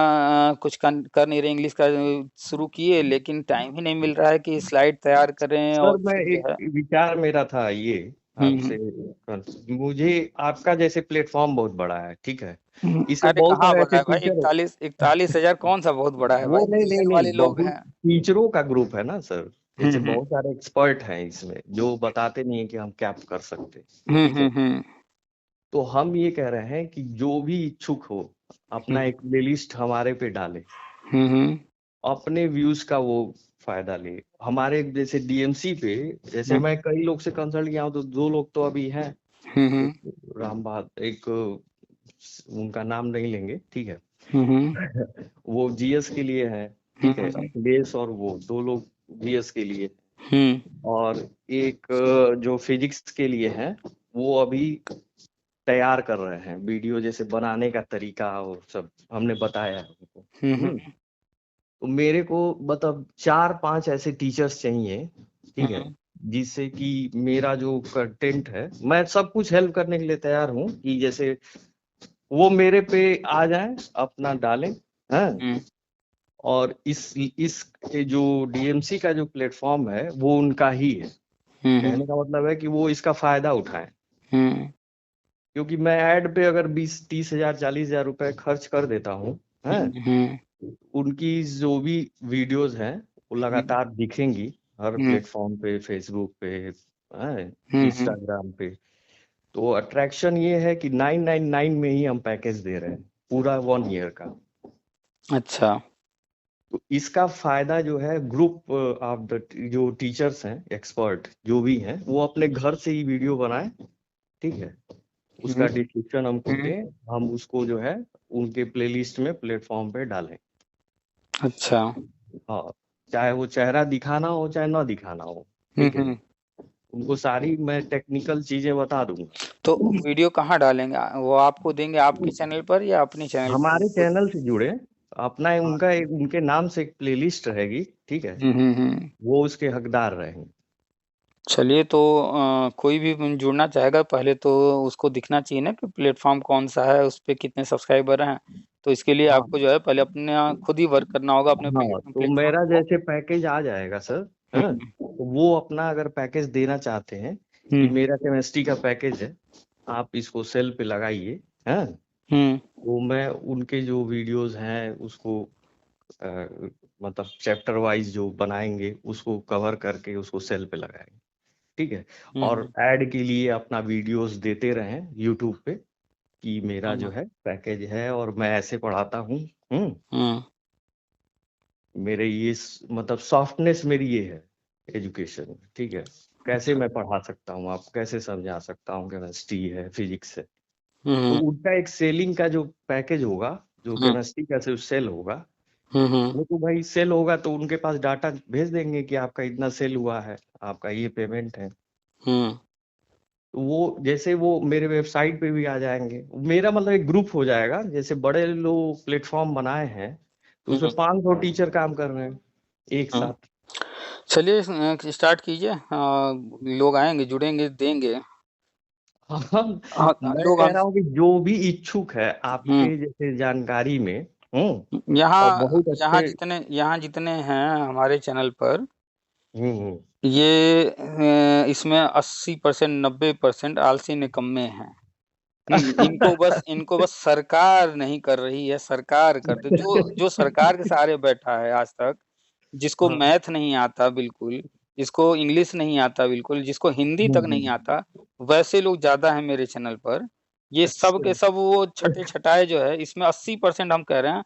Speaker 1: कुछ कर नहीं रहे, इंग्लिश का शुरू किए, लेकिन टाइम ही नहीं मिल रहा है कि स्लाइड तैयार करें
Speaker 2: सर,
Speaker 1: और
Speaker 2: मैं
Speaker 1: फिर जो
Speaker 2: एक
Speaker 1: है।
Speaker 2: विचार मेरा था ये
Speaker 1: हम्म।
Speaker 2: आपसे। मुझे आपका जैसे प्लेटफॉर्म बहुत बड़ा है, ठीक है, इसमें
Speaker 1: अरे
Speaker 2: बहुत
Speaker 1: कहाँ
Speaker 2: सारे
Speaker 1: बड़ा
Speaker 2: ऐसे
Speaker 1: है भाई,
Speaker 2: टीचर।
Speaker 1: 41 हजार कौन सा बहुत बड़ा है
Speaker 2: वो
Speaker 1: भाई,
Speaker 2: नहीं नहीं
Speaker 1: मिलियन
Speaker 2: नहीं,
Speaker 1: वाले लोग
Speaker 2: बहुत
Speaker 1: हैं।
Speaker 2: टीचरों का ग्रुप है ना सर। जैसे
Speaker 1: हम्म।
Speaker 2: बहुत सारे एक्सपर्ट हैं इसमें, जो बताते नहीं है कि हम क्या कर सकते, ठीक है।
Speaker 1: हम्म।
Speaker 2: तो हम ये कह रहे हैं कि जो भी इच्छुक हो, अपना एक प्लेलिस्ट हमारे पे डाले,
Speaker 1: हम्म।
Speaker 2: अपने व्यूज का वो फायदा ले। हमारे जैसे डीएमसी पे, जैसे मैं कई लोग से कंसल्ट किया हूँ, तो 2 लोग तो अभी हैं।
Speaker 1: हम्म।
Speaker 2: एक राम बहादुर, एक उनका नाम नहीं लेंगे, ठीक है।
Speaker 1: हम्म।
Speaker 2: वो जीएस के लिए है, ठीक है,
Speaker 1: हम्म।
Speaker 2: अखिलेश और वो 2 लोग जीएस के लिए।
Speaker 1: हम्म।
Speaker 2: और एक जो फिजिक्स के लिए है, वो अभी तैयार कर रहे हैं वीडियो, जैसे बनाने का तरीका और सब हमने बताया है उनको।
Speaker 1: हम्म।
Speaker 2: तो मेरे को मतलब 4-5 ऐसे टीचर्स चाहिए, ठीक है,
Speaker 1: हम्म।
Speaker 2: जिससे कि मेरा जो कंटेंट है, मैं सब कुछ हेल्प करने के लिए तैयार हूँ, कि जैसे वो मेरे पे आ जाए, अपना डालें। हाँ।
Speaker 1: हम्म।
Speaker 2: और इस ये जो डीएमसी का जो प्लेटफॉर्म है, वो उनका ही है।
Speaker 1: हम्म।
Speaker 2: कहने का मतलब है कि वो इसका फायदा उठाएं।
Speaker 1: हम्म।
Speaker 2: क्योंकि मैं ऐड पे अगर 20-30 हजार 40 हजार रुपए खर्च कर देता हूँ, है,
Speaker 1: हम्म।
Speaker 2: उनकी जो भी वीडियोस हैं वो लगातार दिखेंगी हर
Speaker 1: हम्म।
Speaker 2: प्लेटफॉर्म पे, फेसबुक पे,
Speaker 1: हम्म।
Speaker 2: इंस्टाग्राम पे। तो अट्रैक्शन ये है कि 999 में ही हम पैकेज दे रहे हैं, पूरा 1 ईयर का।
Speaker 1: अच्छा।
Speaker 2: तो इसका फायदा जो है, ग्रुप ऑफ द जो टीचर्स हैं, एक्सपर्ट जो भी हैं, वो अपने घर से ही वीडियो बनाएं, ठीक है, उसका
Speaker 1: हम्म।
Speaker 2: डिस्क्रिप्शन हमको
Speaker 1: हम्म।
Speaker 2: दें, हम उसको जो है उनके प्लेलिस्ट में, प्लेटफॉर्म पे डालें।
Speaker 1: अच्छा।
Speaker 2: हाँ, चाहे वो चेहरा दिखाना हो, चाहे ना दिखाना हो, ठीक है,
Speaker 1: हम्म।
Speaker 2: उनको सारी मैं टेक्निकल चीजें बता दूंगा।
Speaker 1: तो वीडियो कहाँ डालेंगे, वो आपको देंगे आपके चैनल पर या अपने चैनल पर?
Speaker 2: हमारे चैनल से जुड़े, अपना उनका एक, उनके नाम से एक प्लेलिस्ट रहेगी, ठीक है,
Speaker 1: हम्म।
Speaker 2: वो उसके हकदार रहेंगे।
Speaker 1: चलिए, तो कोई भी जुड़ना चाहेगा, पहले तो उसको दिखना चाहिए ना कि प्लेटफॉर्म कौन सा है, उस पे कितने सब्सक्राइबर हैं। तो इसके लिए
Speaker 2: हाँ
Speaker 1: आपको जो है पहले अपने खुद ही वर्क करना होगा अपने
Speaker 2: हाँ, तो
Speaker 1: प्लेटफॉर्म
Speaker 2: मेरा
Speaker 1: को।
Speaker 2: जैसे पैकेज आ जाएगा सर, हाँ,
Speaker 1: हम्म।
Speaker 2: तो वो अपना अगर पैकेज देना चाहते हैं, कि
Speaker 1: हम्म।
Speaker 2: मेरा केमिस्ट्री का पैकेज है, आप इसको सेल पे लगाइए, हाँ,
Speaker 1: हम्म।
Speaker 2: तो मैं उनके जो वीडियोस हैं उसको अ, मतलब चैप्टर वाइज जो बनाएंगे, उसको कवर करके उसको सेल पे लगाएंगे, ठीक है। और
Speaker 1: हम्म।
Speaker 2: ऐड के लिए अपना वीडियोस देते रहें यूट्यूब पे, कि मेरा जो
Speaker 1: हम्म।
Speaker 2: है पैकेज है और मैं ऐसे पढ़ाता हूँ। हम्म।
Speaker 1: हम्म।
Speaker 2: मेरे ये मतलब सॉफ्टनेस मेरी ये है एजुकेशन में, ठीक है, कैसे मैं पढ़ा सकता हूँ, आपको कैसे समझा सकता हूँ, केमिस्ट्री है, फिजिक्स है, तो
Speaker 1: हम्म
Speaker 2: उनका एक सेलिंग का जो पैकेज होगा, जो
Speaker 1: हम्म
Speaker 2: केमिस्ट्री का जो सेल होगा,
Speaker 1: हम्म
Speaker 2: वो तो भाई सेल होगा तो उनके पास डाटा भेज देंगे कि आपका इतना सेल हुआ है, आपका ये पेमेंट है।
Speaker 1: हम्म
Speaker 2: तो वो जैसे वो मेरे वेबसाइट पे भी आ जाएंगे, मेरा मतलब एक ग्रुप हो जाएगा, जैसे बड़े लोग प्लेटफॉर्म बनाए हैं तो
Speaker 1: हम्म
Speaker 2: उसमें 500 टीचर काम कर रहे हैं एक
Speaker 1: हम्म।
Speaker 2: साथ।
Speaker 1: चलिए स्टार्ट कीजिए, लोग आएंगे, जुड़ेंगे, देंगे।
Speaker 2: हाँ,
Speaker 1: हाँ,
Speaker 2: मैं
Speaker 1: लोग
Speaker 2: कह
Speaker 1: हम
Speaker 2: रहा हूँ कि जो भी इच्छुक है
Speaker 1: हम्म
Speaker 2: आपके जैसे जानकारी में, और
Speaker 1: यहाँ
Speaker 2: बहुत अच्छे,
Speaker 1: यहाँ जितने हैं हमारे चैनल पर,
Speaker 2: हम्म।
Speaker 1: ये इसमें 80% 90% आलसी निकम्मे हैं। इनको बस सरकार नहीं कर रही है, सरकार कर दे। जो जो सरकार के सहारे बैठा है आज तक, जिसको
Speaker 2: हाँ,
Speaker 1: मैथ नहीं आता बिल्कुल, जिसको इंग्लिश नहीं आता बिल्कुल, जिसको हिंदी तक नहीं आता, वैसे लोग ज्यादा हैं मेरे चैनल पर। ये सब
Speaker 2: अच्छा।
Speaker 1: के सब वो छठे छठाए जो है, इसमें 80% हम कह रहे हैं।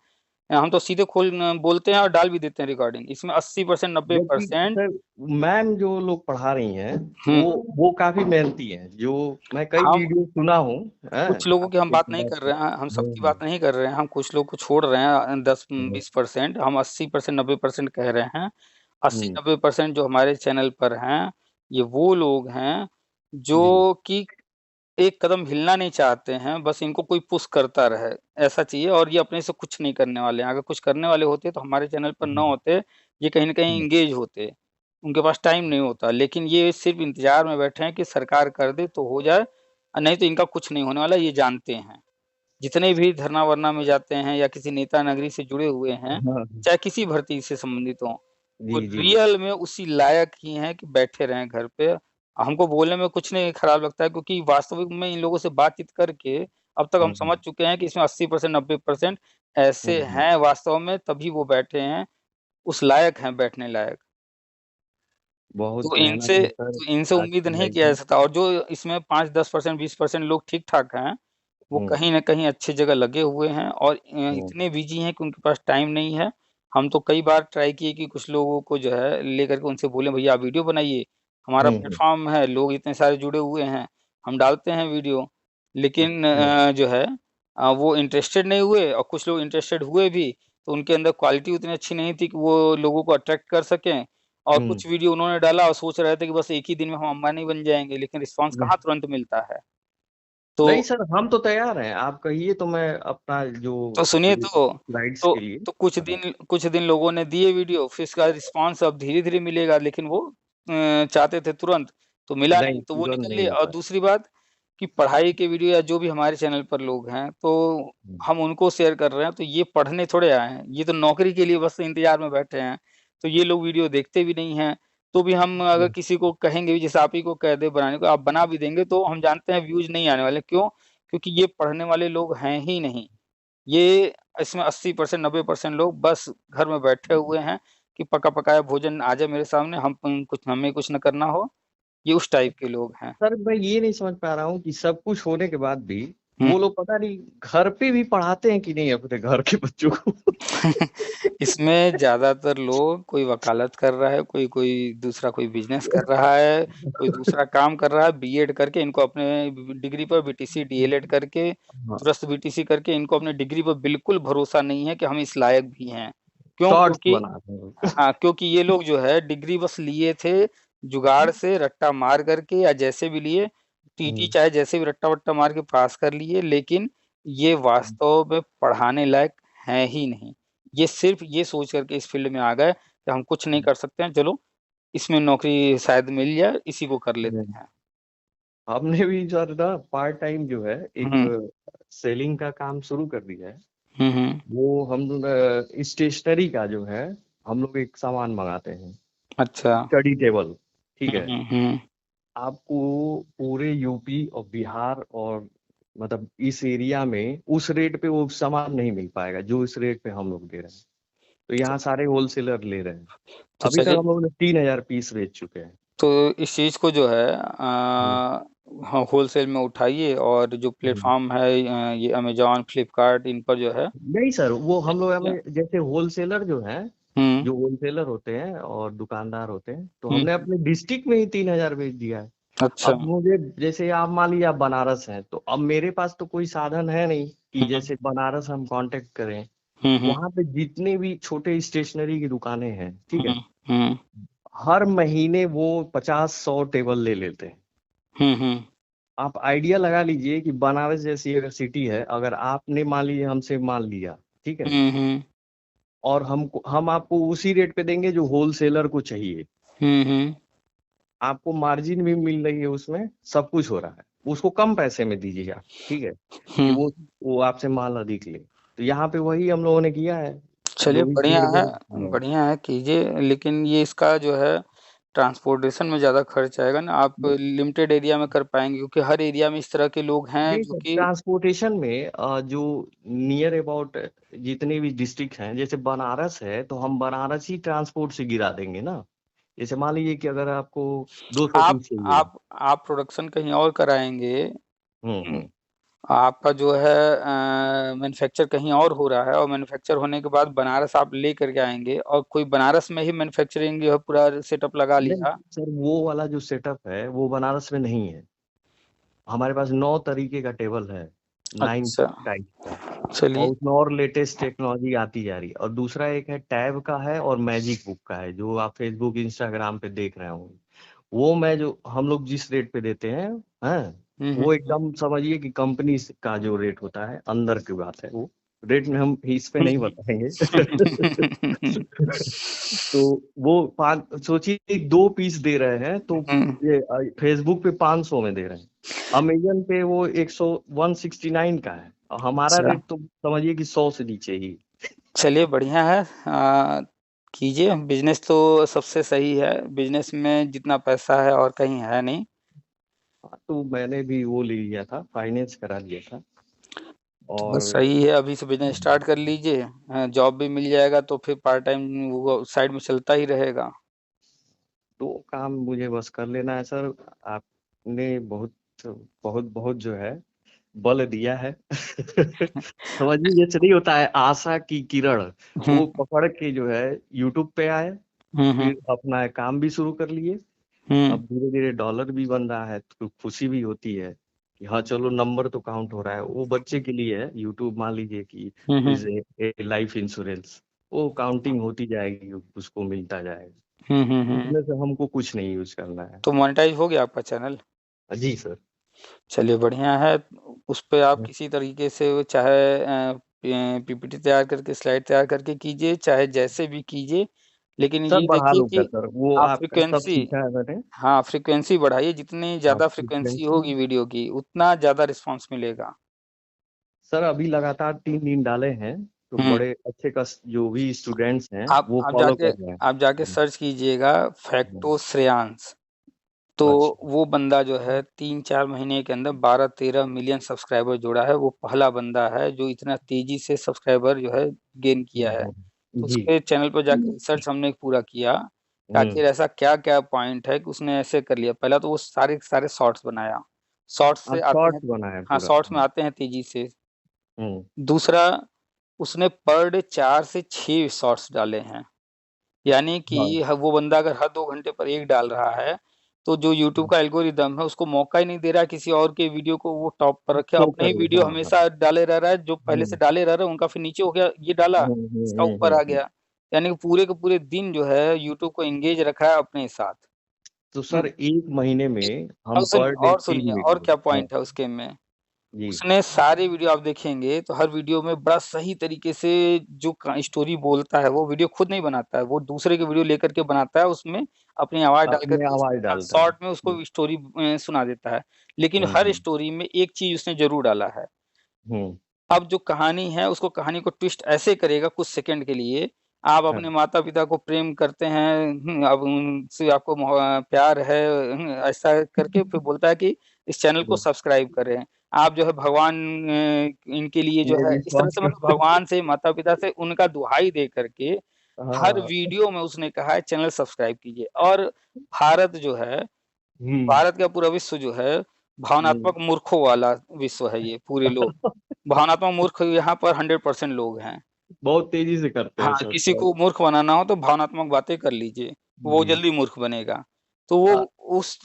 Speaker 1: हम तो सीधे खोल बोलते हैं और डाल भी देते हैं रिकॉर्डिंग। इसमें 80% नब्बे
Speaker 2: जबकि
Speaker 1: परसेंट
Speaker 2: सर, मैम जो लोग पढ़ा रही हैं, वो
Speaker 1: हम्म
Speaker 2: वो काफी मेहनती हैं, जो मैं कई
Speaker 1: हम
Speaker 2: वीडियो सुना हूँ,
Speaker 1: कुछ लोगों की हम
Speaker 2: आपके
Speaker 1: बात नहीं
Speaker 2: क्लास
Speaker 1: कर
Speaker 2: में।
Speaker 1: रहे हैं, हम सबकी बात नहीं कर रहे हैं, हम कुछ लोग को छोड़ रहे हैं, दस
Speaker 2: हम्म,
Speaker 1: 20%। हम 80% 90% कह रहे हैं। अस्सी
Speaker 2: हम्म,
Speaker 1: 90% जो हमारे चैनल पर हैं, ये वो लोग हैं जो
Speaker 2: जी।
Speaker 1: कि एक कदम हिलना नहीं चाहते हैं, बस इनको कोई पुश करता रहे, ऐसा चाहिए। और ये अपने से कुछ नहीं करने वाले हैं। अगर कुछ करने वाले होते तो हमारे चैनल पर न होते, ये कहीं ना कहीं इंगेज होते। उनके पास टाइम नहीं होता, लेकिन ये सिर्फ इंतजार में बैठे हैं कि सरकार कर दे तो हो जाए, और नहीं तो इनका कुछ नहीं होने वाला, ये जानते हैं। जितने भी धरना वरना में जाते हैं या किसी नेता नगरी से जुड़े हुए हैं,
Speaker 2: हाँ,
Speaker 1: चाहे किसी भर्ती से संबंधित हो, वो
Speaker 2: जी जी जी।
Speaker 1: रियल में उसी लायक ही हैं कि बैठे रहें घर पे। हमको बोलने में कुछ नहीं खराब लगता है, क्योंकि वास्तविक में इन लोगों से बातचीत करके अब तक हम समझ
Speaker 2: हम्म,
Speaker 1: चुके हैं कि इसमें 80% 90% ऐसे
Speaker 2: हम्म,
Speaker 1: हैं वास्तव में, तभी वो बैठे हैं, उस लायक हैं, बैठने लायक।
Speaker 2: बहुत
Speaker 1: तो
Speaker 2: मेहनत
Speaker 1: इनसे
Speaker 2: है सर
Speaker 1: तो इनसे उम्मीद
Speaker 2: आपकी
Speaker 1: नहीं
Speaker 2: लाइफ
Speaker 1: किया जा
Speaker 2: में।
Speaker 1: सकता। और जो इसमें 5-10% 20% लोग ठीक ठाक हैं, वो
Speaker 2: हम्म,
Speaker 1: कहीं न कहीं अच्छी जगह लगे हुए हैं और
Speaker 2: हम्म,
Speaker 1: इतने बिज़ी हैं कि उनके पास टाइम नहीं है। हम तो कई बार ट्राई किए कि कुछ लोगों को जो है लेकर के उनसे बोले, भैया आप वीडियो बनाइए, हमारा
Speaker 2: हम्म,
Speaker 1: प्लेटफ़ॉर्म है, लोग इतने सारे जुड़े हुए हैं, हम डालते हैं वीडियो। लेकिन
Speaker 2: अच्छा,
Speaker 1: जो है वो इंटरेस्टेड नहीं हुए, और कुछ लोग इंटरेस्टेड हुए भी, तो उनके अंदर क्वालिटी उतनी अच्छी नहीं थी कि वो लोगों को अट्रैक्ट कर सकें। और
Speaker 2: हम्म।
Speaker 1: कुछ वीडियो उन्होंने डाला और सोच रहे थे कि बस एक ही दिन में हम अंबानी बन जाएँगे, लेकिन रिस्पॉन्स कहाँ तुरंत मिलता है। तो
Speaker 2: नहीं सर, हम तो तैयार हैं, आप कहिए तो मैं अपना जो
Speaker 1: सुनिए
Speaker 2: स्लाइड्स के लिए।
Speaker 1: तो
Speaker 2: हाँ,
Speaker 1: कुछ दिन लोगों ने दिए वीडियो, फिर इसका रिस्पॉन्स अब धीरे-धीरे मिलेगा, लेकिन वो चाहते थे तुरंत, तो मिला
Speaker 2: नहीं
Speaker 1: नहीं, तो वो
Speaker 2: तुरंत
Speaker 1: निकल
Speaker 2: नहीं
Speaker 1: लिए। और
Speaker 2: होता।
Speaker 1: दूसरी बात कि पढ़ाई के वीडियो या जो भी हमारे चैनल पर लोग हैं, तो
Speaker 2: हम्म,
Speaker 1: हम उनको शेयर कर रहे हैं, तो ये पढ़ने थोड़े आए हैं, ये तो नौकरी के लिए बस इंतज़ार में बैठे हैं। तो ये लोग वीडियो देखते भी नहीं हैं, तो भी हम अगर किसी को कहेंगे भी, जैसे आप ही को कह दें बनाने को, आप बना भी देंगे, तो हम जानते हैं व्यूज़ नहीं आने वाले। क्यों? क्योंकि ये पढ़ने वाले लोग हैं ही नहीं। ये इसमें 80% 90% लोग बस घर में बैठे हुए हैं कि पका-पकाया भोजन आ जाए मेरे सामने, हमें कुछ ना करना हो, ये उस टाइप के लोग हैं।
Speaker 2: सर मैं ये नहीं समझ पा रहा हूँ कि सब कुछ होने के बाद भी
Speaker 1: हुँ।
Speaker 2: वो लोग पता नहीं घर पे भी पढ़ाते हैं कि नहीं अपने घर के बच्चों को।
Speaker 1: इसमें ज़्यादातर लोग, कोई वकालत कर रहा है, कोई दूसरा कोई बिज़नेस कर रहा है, कोई दूसरा काम कर रहा है, बीएड करके इनको अपने डिग्री पर, बीटीसी, डीएलएड करके,
Speaker 2: हाँ,
Speaker 1: तुरंत बीटीसी करके इनको अपनी डिग्री पर बिल्कुल भरोसा नहीं है कि हम इस लायक भी हैं। क्यों?
Speaker 2: शॉर्ट्स
Speaker 1: क्योंकि
Speaker 2: बनाते हैं।
Speaker 1: हाँ, क्योंकि ये लोग जो है डिग्री बस लिए थे जुगाड़ से, रट्टा मार करके या जैसे भी लिए, टीटी
Speaker 2: हम्म,
Speaker 1: चाहे जैसे भी रट्टा-वट्टा मार के पास कर लिए, लेकिन ये वास्तव में पढ़ाने लायक हैं ही नहीं। ये सिर्फ़ ये सोच कर के इस फ़ील्ड में आ गए कि हम कुछ नहीं कर सकते हैं, चलो इसमें नौकरी शायद मिल जाए, इसी को कर लेते
Speaker 2: हम्म।
Speaker 1: हैं।
Speaker 2: हमने भी सर ना पार्ट टाइम जो है एक
Speaker 1: हुँ,
Speaker 2: सेलिंग का काम शुरू कर दिया है।
Speaker 1: हुँ, हुँ।
Speaker 2: वो हम स्टेशनरी का जो है, हम लोग एक सामान मंगाते हैं,
Speaker 1: अच्छा।
Speaker 2: स्टडी टेबल, ठीक
Speaker 1: हुँ,
Speaker 2: है।
Speaker 1: हुँ, हुँ।
Speaker 2: आपको पूरे यूपी और बिहार और मतलब इस एरिया में उस रेट पे वो सामान नहीं मिल पाएगा जो इस रेट पे हम लोग दे रहे हैं। तो यहाँ सारे होलसेलर ले रहे हैं।
Speaker 1: तो
Speaker 2: अभी तक
Speaker 1: चलिए,
Speaker 2: हम लोगों ने 3,000 पीस बेच चुके हैं।
Speaker 1: तो इस चीज़ को जो है
Speaker 2: हम्म,
Speaker 1: हाँ, होलसेल में उठाइए, और जो
Speaker 2: हम्म।
Speaker 1: प्लेटफ़ॉर्म है ये अमेज़न, फ्लिपकार्ट, इन पर जो है
Speaker 2: नहीं सर, वो हम लोग
Speaker 1: बेचिए।
Speaker 2: हमें जैसे होलसेलर जो है,
Speaker 1: हुँ,
Speaker 2: जो होलसेलर होते हैं और दुकानदार होते हैं, तो
Speaker 1: हुँ,
Speaker 2: हमने
Speaker 1: हुँ।
Speaker 2: अपने डिस्ट्रिक्ट में ही 3,000 बेच दिया है।
Speaker 1: अच्छा।
Speaker 2: अब मुझे जैसे आप मान लीजिए आप बनारस हैं, तो अब मेरे पास तो कोई साधन है नहीं कि
Speaker 1: हम्म
Speaker 2: जैसे बनारस हम कांटेक्ट करें।
Speaker 1: हम्म
Speaker 2: वहां पे जितने भी छोटे स्टेशनरी की दुकानें हैं, ठीक है,
Speaker 1: हम्म हम्म
Speaker 2: हर महीने वो 50-100 टेबल ले लेते हैं।
Speaker 1: हम्म
Speaker 2: आप आइडिया लगा लीजिए कि बनारस जैसी अगर सिटी है, अगर आपने मान लीजिए हमसे माल लिया, ठीक है,
Speaker 1: हम्म
Speaker 2: और हम आपको उसी रेट पे देंगे जो होलसेलर को चाहिए।
Speaker 1: हम्म।
Speaker 2: आपको मार्जिन भी मिल रही है, उसमें सब कुछ हो रहा है। उसको कम पैसे में दीजिए आप, ठीक है, कि
Speaker 1: हम्म।
Speaker 2: वो आपसे माल अधिक ले। तो यहाँ पे वही हम लोगों ने किया है।
Speaker 1: चलिए
Speaker 2: जो भी
Speaker 1: बढ़िया
Speaker 2: भीड़
Speaker 1: है,
Speaker 2: भाड़, हाँ,
Speaker 1: बढ़िया है, कीजिए। लेकिन ये इसका जो है ट्रांसपोर्टेशन में ज़्यादा खर्च आएगा ना, आप लिमिटेड एरिया में कर पाएंगे क्योंकि हर एरिया में इस तरह के लोग हैं
Speaker 2: नहीं
Speaker 1: जो
Speaker 2: सर,
Speaker 1: कि।
Speaker 2: ट्रांसपोर्टेशन में जो नियर अबाउट जितने भी डिस्ट्रिक्ट हैं, जैसे बनारस है तो हम बनारस ही ट्रांसपोर्ट से गिरा देंगे ना। जैसे मान लीजिए कि अगर आपको 200
Speaker 1: आप
Speaker 2: पीस चाहिए।
Speaker 1: आप आप प्रोडक्शन कहीं और कराएंगे। हम्म,
Speaker 2: हम्म।
Speaker 1: आपका जो है मैन्युफैक्चर कहीं और हो रहा है और मैन्युफैक्चर होने के बाद बनारस आप ले करके आएंगे और कोई बनारस में ही मैन्युफैक्चरिंग जो है पूरा सेटअप लगा
Speaker 2: नहीं
Speaker 1: लिया।
Speaker 2: सर, वो वाला जो सेटअप है वो बनारस में नहीं है। हमारे पास 9 तरीके का टेबल है, 9
Speaker 1: अच्छा।
Speaker 2: टाइप का।
Speaker 1: चलिए।
Speaker 2: और उसमें और लेटेस्ट टेक्नोलॉजी आती जा रही है। और दूसरा एक है टैब का है और मैजिक बुक का है, जो आप फेसबुक इंस्टाग्राम पे देख रहे होंगे। वो मैं जो हम लोग जिस रेट पे देते हैं, हैं, वो
Speaker 1: हम्म
Speaker 2: एकदम समझिए कि कंपनी का जो रेट होता है, अंदर की बात है वो। रेट में हम इस पे नहीं बताएंगे। तो वो पाँच सोचिए 2 पीस दे रहे हैं तो
Speaker 1: हम्म,
Speaker 2: ये फेसबुक पे 500 में दे रहे हैं। अमेजन पे वो 169 का है, और हमारा
Speaker 1: अच्छा।
Speaker 2: रेट तो समझिए कि 100 से नीचे ही।
Speaker 1: चलिए बढ़िया है। कीजिए बिजनेस तो सबसे सही है, बिजनेस में जितना पैसा है और कहीं है नहीं।
Speaker 2: तो मैंने भी वो ले लिया था, फाइनेंस करा लिया था।
Speaker 1: तो बस
Speaker 2: और
Speaker 1: सही है, अभी से बिजनेस स्टार्ट कर लीजिए। जॉब भी मिल जाएगा तो फिर पार्ट टाइम वो साइड में चलता ही रहेगा।
Speaker 2: तो काम मुझे बस कर लेना है सर। आपने बहुत बहुत बहुत जो है बल दिया है। समझिए जैसे नहीं होता है आशा की किरण,
Speaker 1: हम्म
Speaker 2: वो पकड़ के जो है यूट्यूब पे आए,
Speaker 1: हम्म
Speaker 2: फिर अपना काम भी शुरू कर लिए।
Speaker 1: हम्म
Speaker 2: अब धीरे धीरे डॉलर भी बन रहा है तो खुशी भी होती है कि हाँ चलो नंबर तो काउंट हो रहा है। वो बच्चे के लिए है यूट्यूब, मान लीजिए कि
Speaker 1: hmm
Speaker 2: is a life insurance, वो काउंटिंग होती जाएगी, उसको मिलता जाएगा।
Speaker 1: हम्म।
Speaker 2: उसमें से हमको कुछ नहीं यूज करना है।
Speaker 1: तो मोनेटाइज हो गया आपका चैनल?
Speaker 2: जी सर।
Speaker 1: चलिए बढ़िया है। उस पे आप किसी तरीके से वो चाहे पीपीटी तैयार करके स्लाइड तैयार करके कीजिए, चाहे जैसे भी कीजिए, लेकिन
Speaker 2: सर
Speaker 1: ये
Speaker 2: बढ़ा
Speaker 1: देखिए
Speaker 2: लूंगा
Speaker 1: कि
Speaker 2: सर, वो
Speaker 1: आप
Speaker 2: आपका सब
Speaker 1: फ्रिक्वेंसी।
Speaker 2: सीखा है मैंने।
Speaker 1: हाँ, फ्रिक्वेंसी बढ़ाइए, जितनी
Speaker 2: आप
Speaker 1: ज़्यादा फ्रिक्वेंसी
Speaker 2: फ्रीक्वेंसी,
Speaker 1: होगी वीडियो की उतना ज़्यादा रिस्पांस मिलेगा।
Speaker 2: सर अभी लगातार 3 दिन डाले हैं, तो
Speaker 1: हम्म।
Speaker 2: बड़े अच्छे का जो भी स्टूडेंट्स हैं
Speaker 1: आप
Speaker 2: वो
Speaker 1: आप
Speaker 2: फॉलो
Speaker 1: जाके
Speaker 2: कर रहे हैं।
Speaker 1: आप जाके सर्च कीजिएगा
Speaker 2: हम्म।
Speaker 1: फैक्टो श्रेयांश। तो
Speaker 2: अच्छा।
Speaker 1: वो बंदा जो है 3-4 महीने के अंदर 12-13 मिलियन सब्सक्राइबर जोड़ा है। वो पहला बंदा है जो इतना तेजी से सब्सक्राइबर जो है गेन किया है। तो
Speaker 2: जी।
Speaker 1: उसके चैनल पर जाके रिसर्च हमने पूरा किया कि
Speaker 2: हम्म।
Speaker 1: आखिर ऐसा क्या क्या पॉइंट है कि उसने ऐसे कर लिया। पहला तो वो सारे के सारे शॉर्ट्स बनाया, शॉर्ट्स से
Speaker 2: आप
Speaker 1: आते हैं।
Speaker 2: शॉर्ट्स बना है
Speaker 1: हाँ,
Speaker 2: पूरा।
Speaker 1: शॉर्ट्स में आते हैं तेजी से।
Speaker 2: हम्म।
Speaker 1: दूसरा, उसने पर डे 4 से 6 शॉर्ट्स डाले हैं। यानी कि
Speaker 2: हाँ
Speaker 1: वो बंदा अगर हर 2 घंटे पर एक डाल रहा है तो जो यूट्यूब का एल्गोरिदम है उसको मौका ही नहीं दे रहा है किसी और के वीडियो को वो टॉप पर रखे।
Speaker 2: शो
Speaker 1: अपने ही
Speaker 2: करे,
Speaker 1: वीडियो
Speaker 2: हाँ हाँ।
Speaker 1: हमेशा डाले रह रहा है, जो पहले से
Speaker 2: हम्म
Speaker 1: डाले रह रहा है उनका फिर नीचे हो गया, ये डाला इसका ऊपर आ
Speaker 2: हम्म।
Speaker 1: गया। यानी कि पूरे के पूरे दिन जो है यूट्यूब को एंगेज रखा है अपने साथ।
Speaker 2: तो सर
Speaker 1: हम्म।
Speaker 2: 1 महीने में हम पर डे
Speaker 1: और सुनिए
Speaker 2: 3
Speaker 1: और
Speaker 2: वीडियो,
Speaker 1: क्या
Speaker 2: हाँ।
Speaker 1: पॉइंट है उसके में।
Speaker 2: जी।
Speaker 1: उसने सारे वीडियो आप देखेंगे तो हर वीडियो में बड़ा सही तरीके से जो स्टोरी बोलता है, वो वीडियो खुद नहीं बनाता है, वो दूसरे के वीडियो लेकर के बनाता है, उसमें अपनी आवाज डाल
Speaker 2: अपने
Speaker 1: करके
Speaker 2: आवाज डालता है।
Speaker 1: शॉर्ट में उसको स्टोरी सुना देता है। लेकिन हर
Speaker 2: हम्म
Speaker 1: स्टोरी में एक चीज उसने जरूर डाला है।
Speaker 2: हम्म।
Speaker 1: अब जो कहानी है उसको, कहानी को ट्विस्ट ऐसे करेगा कुछ सेकंड के लिए। आप अपने
Speaker 2: हाँ।
Speaker 1: माता पिता को प्रेम करते हैं, अब उनसे आपको प्यार है, ऐसा करके फिर बोलता है कि इस चैनल को सब्सक्राइब करें। आप जो है भगवान इनके लिए जो
Speaker 2: ये
Speaker 1: है इस तरह
Speaker 2: विश्वास
Speaker 1: से, मतलब
Speaker 2: कर।
Speaker 1: भगवान से माता पिता से उनका दुहाई दे करके हर
Speaker 2: हाँ।
Speaker 1: वीडियो में उसने कहा है चैनल सब्सक्राइब कीजिए। और भारत जो है,
Speaker 2: हम्म
Speaker 1: भारत का पूरा विश्व जो है
Speaker 2: हम्म।
Speaker 1: भावनात्मक मूर्खों वाला विश्व है। ये पूरे लोग भावनात्मक मूर्ख यहाँ पर 100% लोग हैं।
Speaker 2: बहुत तेजी से करते हैं
Speaker 1: हाँ,
Speaker 2: सर
Speaker 1: किसी
Speaker 2: सर।
Speaker 1: को मूर्ख बनाना हो तो भावनात्मक बातें कर लीजिए, वो
Speaker 2: हम्म।
Speaker 1: जल्दी मूर्ख बनेगा। तो वो
Speaker 2: हाँ,
Speaker 1: उस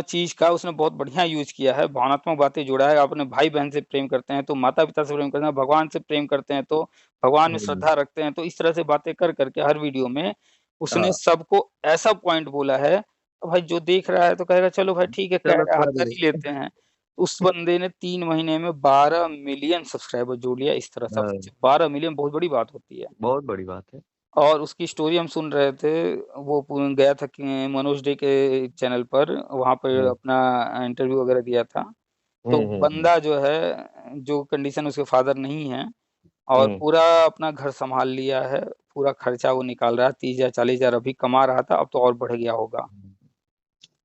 Speaker 1: चीज़ का उसने बहुत बढ़िया यूज़ किया है, भावनात्मक बातें जोड़ा है, अपने भाई-बहन से प्रेम करते हैं, तो माता-पिता से प्रेम करते हैं, भगवान से प्रेम करते हैं, तो भगवान में
Speaker 2: हम्म,
Speaker 1: श्रद्धा रखते हैं, तो इस तरह से बातें कर के हर वीडियो में उसने
Speaker 2: हाँ,
Speaker 1: सबको ऐसा पॉइंट बोला है, तो भाई जो देख रहा है तो कहेगा चलो भाई ठीक है, कह
Speaker 2: चलो
Speaker 1: रहा है,
Speaker 2: कर
Speaker 1: कर
Speaker 2: लो।
Speaker 1: ही लेते हैं। उस बंदे ने 3 महीने में 12 मिलियन सब्सक्राइबर जोड़ लिया इस तरह से। अब
Speaker 2: हाँ,
Speaker 1: सोचिए 12 मिलियन बहुत बड़ी बात होती है।
Speaker 2: बहुत बड़ी बात है।
Speaker 1: और उसकी स्टोरी हम सुन रहे थे, वो गया था कि मनोज डे के चैनल पर, वहाँ पे
Speaker 2: हम्म,
Speaker 1: अपना इंटरव्यू वगैरह दिया था। तो
Speaker 2: हम्म,
Speaker 1: बंदा जो है, जो कंडीशन उसके फादर नहीं हैं और
Speaker 2: हम्म।
Speaker 1: पूरा अपना घर सँभाल लिया है, पूरा खर्चा वो निकाल रहा है, 30,000 40,000 अभी कमा रहा था, अब तो और बढ़ गया होगा।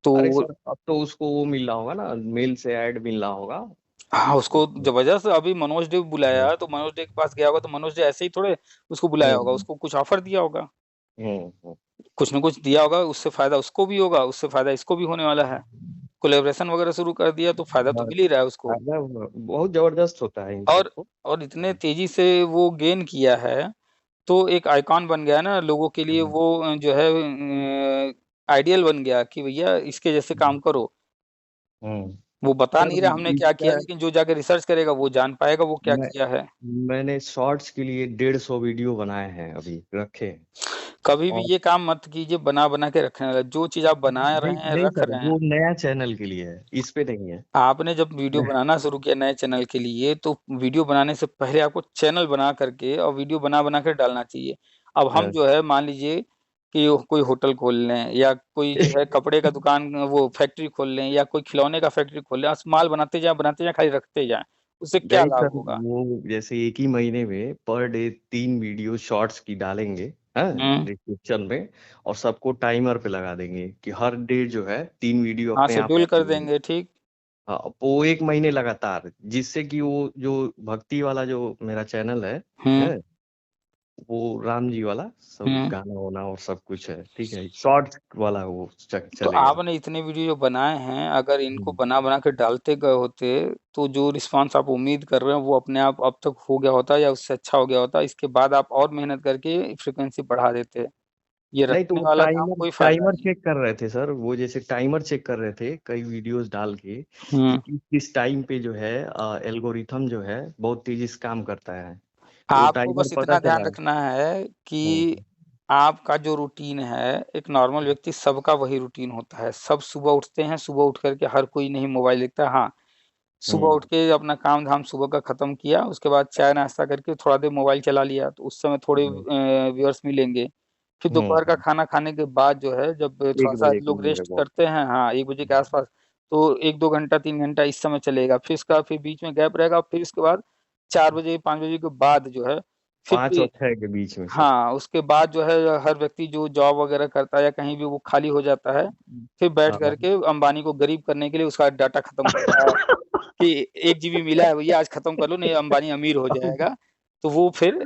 Speaker 1: तो
Speaker 2: अरे सर, अब तो उसको वो मिल रहा होगा ना, मेल से ऐड मिल रहा होगा।
Speaker 1: हाँ, उसको ज़बरदस्त अभी मनोज डे बुलाया है, तो मनोज डे के पास गया होगा, तो मनोज डे ऐसे ही थोड़े उसको बुलाया होगा,
Speaker 2: हम्म,
Speaker 1: उसको कुछ ऑफ़र दिया होगा।
Speaker 2: हम्म,
Speaker 1: कुछ न कुछ दिया होगा, उससे फ़ायदा उसको भी होगा, उससे फ़ायदा इसको भी होने वाला है। कोलैबोरेशन वगैरह शुरू कर दिया तो फ़ायदा तो
Speaker 2: हाँ,
Speaker 1: मिल ही रहा है उसको।
Speaker 2: फायदा बहुत जबरदस्त होता है इन
Speaker 1: और
Speaker 2: सबको।
Speaker 1: और इतने तेज़ी से वो गेन किया है, तो एक आइकॉन बन गया ना लोगों के लिए,
Speaker 2: हम्म,
Speaker 1: वो जो है आइडियल बन गया कि भैया इसके जैसे काम करो।
Speaker 2: हम्म।
Speaker 1: वो बता
Speaker 2: सर
Speaker 1: नहीं रहा हमने क्या किया,
Speaker 2: इसका
Speaker 1: लेकिन जो जाके रिसर्च करेगा वो जान पाएगा वो क्या
Speaker 2: मैं
Speaker 1: किया है।
Speaker 2: मैंने शॉर्ट्स के लिए 150 वीडियो बनाए हैं, अभी रखे हैं।
Speaker 1: कभी भी
Speaker 2: और
Speaker 1: ये काम मत कीजिए बना-बना के रखने वाला, जो चीज़ आप बना
Speaker 2: नहीं,
Speaker 1: रहे हैं,
Speaker 2: नहीं
Speaker 1: रख
Speaker 2: सर,
Speaker 1: रहे हैं।
Speaker 2: वो नया चैनल के लिए है, इस पे नहीं है।
Speaker 1: आपने जब वीडियो बनाना शुरू किया नए चैनल के लिए, तो वीडियो बनाने से पहले आपको चैनल बना करके और वीडियो बना-बना के डालना चाहिए। अब हम
Speaker 2: हाँ।
Speaker 1: जो है मान लीजिए कि कोई होटल खोल लें या कोई जो है कपड़े का दुकान वो फैक्ट्री खोल लें या कोई खिलौने का फैक्ट्री खोल लें, बस माल बनाते जाएँ, खाली रखते जाएँ। उससे क्या
Speaker 2: नहीं
Speaker 1: लाभ
Speaker 2: सर,
Speaker 1: होगा?
Speaker 2: वो जैसे एक ही महीने में पर डे 3 वीडियो शॉर्ट्स की डालेंगे, हाँ,
Speaker 1: हुँ।
Speaker 2: डिस्क्रिप्शन में। और सबको टाइमर पे लगा देंगे कि हर डे जो है 3 वीडियो
Speaker 1: हाँ,
Speaker 2: अपने आप
Speaker 1: शेड्यूल कर
Speaker 2: अपलोड होगी।
Speaker 1: देंगे, ठीक।
Speaker 2: हाँ, वो 1 महीने लगातार, जिससे कि वो जो भक्ति वाला जो मेरा चैनल
Speaker 1: हुँ,
Speaker 2: है, वो राम जी वाला सब
Speaker 1: हुँ।
Speaker 2: गाना वाना और सब कुछ है, ठीक है। शॉर्ट्स वाला वो
Speaker 1: तो
Speaker 2: चलेगा।
Speaker 1: आपने इतने वीडियो जो बनाए हैं, अगर इनको
Speaker 2: हम्म।
Speaker 1: बना-बना के डालते गए होते, तो जो रिस्पॉन्स आप उम्मीद कर रहे हैं, वो अपने आप अब तक हो गया होता या उससे अच्छा हो गया होता। इसके बाद आप और मेहनत करके फ्रीक्वेंसी बढ़ा देते। ये
Speaker 2: नहीं तो
Speaker 1: रखने
Speaker 2: वो
Speaker 1: वाला काम
Speaker 2: टाइमर
Speaker 1: कोई फ़ायदा
Speaker 2: टाइमर
Speaker 1: नहीं।
Speaker 2: चेक कर रहे थे सर, वो जैसे टाइमर चेक कर रहे थे कई वीडियोस डाल के कि
Speaker 1: हुँ।
Speaker 2: किस टाइम पे जो है एल्गोरिथम जो है बहुत तेजी से काम करता है। तो वो
Speaker 1: आपको
Speaker 2: टाइमर
Speaker 1: बस
Speaker 2: पता
Speaker 1: इतना ध्यान
Speaker 2: चला।
Speaker 1: रखना है
Speaker 2: हम्म,
Speaker 1: कि आपका जो रूटीन है, एक नॉर्मल व्यक्ति सबका वही रूटीन होता है। सब सुबह उठते हैं, सुबह उठ कर के हर कोई नहीं मोबाइल देखता है। हाँ, सुबह
Speaker 2: हम्म,
Speaker 1: उठ के अपना काम-धाम सुबह का खत्म किया, उसके बाद चाय-नाश्ता करके थोड़ा देर मोबाइल चला लिया, तो उस समय थोड़े
Speaker 2: हम्म,
Speaker 1: व्यूअर्स मिलेंगे। फिर दोपहर का
Speaker 2: हम्म।
Speaker 1: खाना खाने के बाद जो है, जब
Speaker 2: 1
Speaker 1: थोड़ा-सा
Speaker 2: बजे के
Speaker 1: लोग
Speaker 2: मेरे
Speaker 1: रेस्ट
Speaker 2: बहुत।
Speaker 1: करते हैं, हाँ, 1 बजे के आस-पास, तो 1-2 घंटा, 3 घंटा इस समय चलेगा। फिर बीच में गैप रहेगा, फिर उसके बाद 4 बजे, 5 बजे के बाद जो है, फिर
Speaker 2: 5 और 6 के बीच में सर।
Speaker 1: हाँ, उसके बाद जो है हर व्यक्ति जो जॉब वगैरह करता है या कहीं भी वो खाली हो जाता है, फिर बैठ कर
Speaker 2: हाँ।
Speaker 1: के अंबानी को गरीब करने के लिए उसका डाटा खत्म करता है। कि 1 जीबी मिला है भैया आज खत्म कर लो नहीं अंबानी अमीर हो जाएगा। तो वो फिर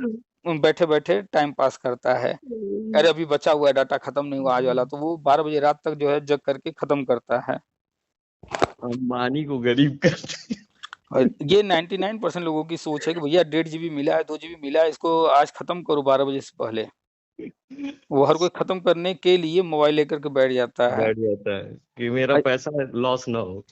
Speaker 1: बैठे-बैठे टाइम पास करता है। अरे अभी बचा हुआ है डाटा खत्म नहीं हुआ आज वाला, तो वो 12 बजे रात तक जो है जग करके खत्म करता है।
Speaker 2: अंबानी को गरीब करते।
Speaker 1: और ये 99% लोगों की सोच है कि भैया 1.5 जीबी मिला है, 2 जीबी मिला है, इसको आज खत्म करो 12 बजे से पहले। वो हर कोई खत्म करने के लिए मोबाइल लेकर के बैठ जाता है।
Speaker 2: बैठ जाता है कि मेरा
Speaker 1: अ
Speaker 2: पैसा लॉस ना हो।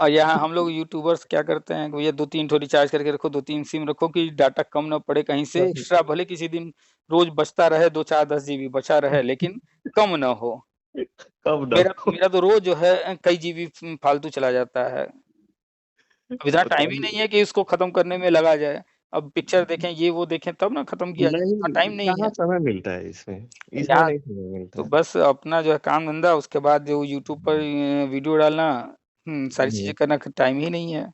Speaker 1: यहाँ हम लोग यूट्यूबर्स क्या करते हैं कि भैया 2-3 ठो रिचार्ज करके रखो, 2-3 सिम रखो कि डाटा कम ना पड़े कहीं से, एक्स्ट्रा भले किसी दिन रोज़ बचता रहे 2, 4, 10 जीबी बचा रहे, लेकिन कम ना हो।
Speaker 2: कब ना
Speaker 1: मेरा
Speaker 2: हो।
Speaker 1: मेरा तो रोज़ जो है कई जीबी फालतू चला जाता है। अब इतना टाइम ही नहीं
Speaker 2: बताइए।
Speaker 1: है कि इसको खत्म करने में लगा जाए। अब पिक्चर देखें, ये वो देखें तब ना खत्म किया जाए, इतना टाइम
Speaker 2: नहीं,
Speaker 1: नहीं
Speaker 2: कहाँ
Speaker 1: है।
Speaker 2: समय मिलता है इसमें। इसमें
Speaker 1: यहाँ
Speaker 2: नहीं समय मिलता
Speaker 1: तो
Speaker 2: है।
Speaker 1: बस अपना जो है काम-धंधा उसके बाद जो यूट्यूब पर वीडियो डालना, सारी
Speaker 2: हम्म।
Speaker 1: चीज़ें करना टाइम ही नहीं है।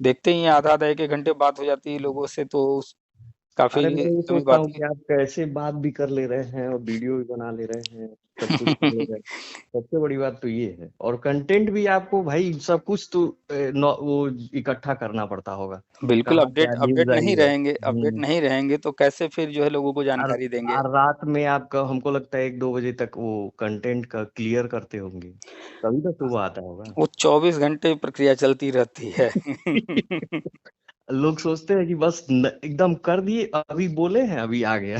Speaker 1: देखते ही हैं आधा-आधा 1-1 घंटे बात हो जाती है लोगों से तो
Speaker 2: अरे
Speaker 1: काफ़ी
Speaker 2: मैं ये
Speaker 1: लंबी
Speaker 2: सोचता
Speaker 1: बात
Speaker 2: हूँ
Speaker 1: है।
Speaker 2: कि आप कैसे बात भी कर ले रहे हैं और वीडियो भी बना ले रहे हैं, सब कुछ कर ले रहे हैं। सबसे बड़ी बात तो ये है, और कंटेंट भी आपको भाई सब कुछ तो वो इकट्ठा करना पड़ता होगा।
Speaker 1: बिल्कुल
Speaker 2: कहाँ क्या
Speaker 1: अपडेट
Speaker 2: न्यूज
Speaker 1: अपडेट
Speaker 2: आई
Speaker 1: नहीं
Speaker 2: है।
Speaker 1: रहेंगे अपडेट नहीं रहेंगे तो कैसे फिर जो है लोगों को
Speaker 2: और
Speaker 1: जानकारी देंगे।
Speaker 2: और रात में आपका हमको लगता है 1-2 बजे तक वो कंटेंट का क्लियर करते होंगे, तभी तो सुबह आता होगा।
Speaker 1: वो 24 घंटे प्रक्रिया चलती रहती है।
Speaker 2: लोग सोचते हैं कि बस एकदम कर दिए, अभी बोले हैं अभी आ गया।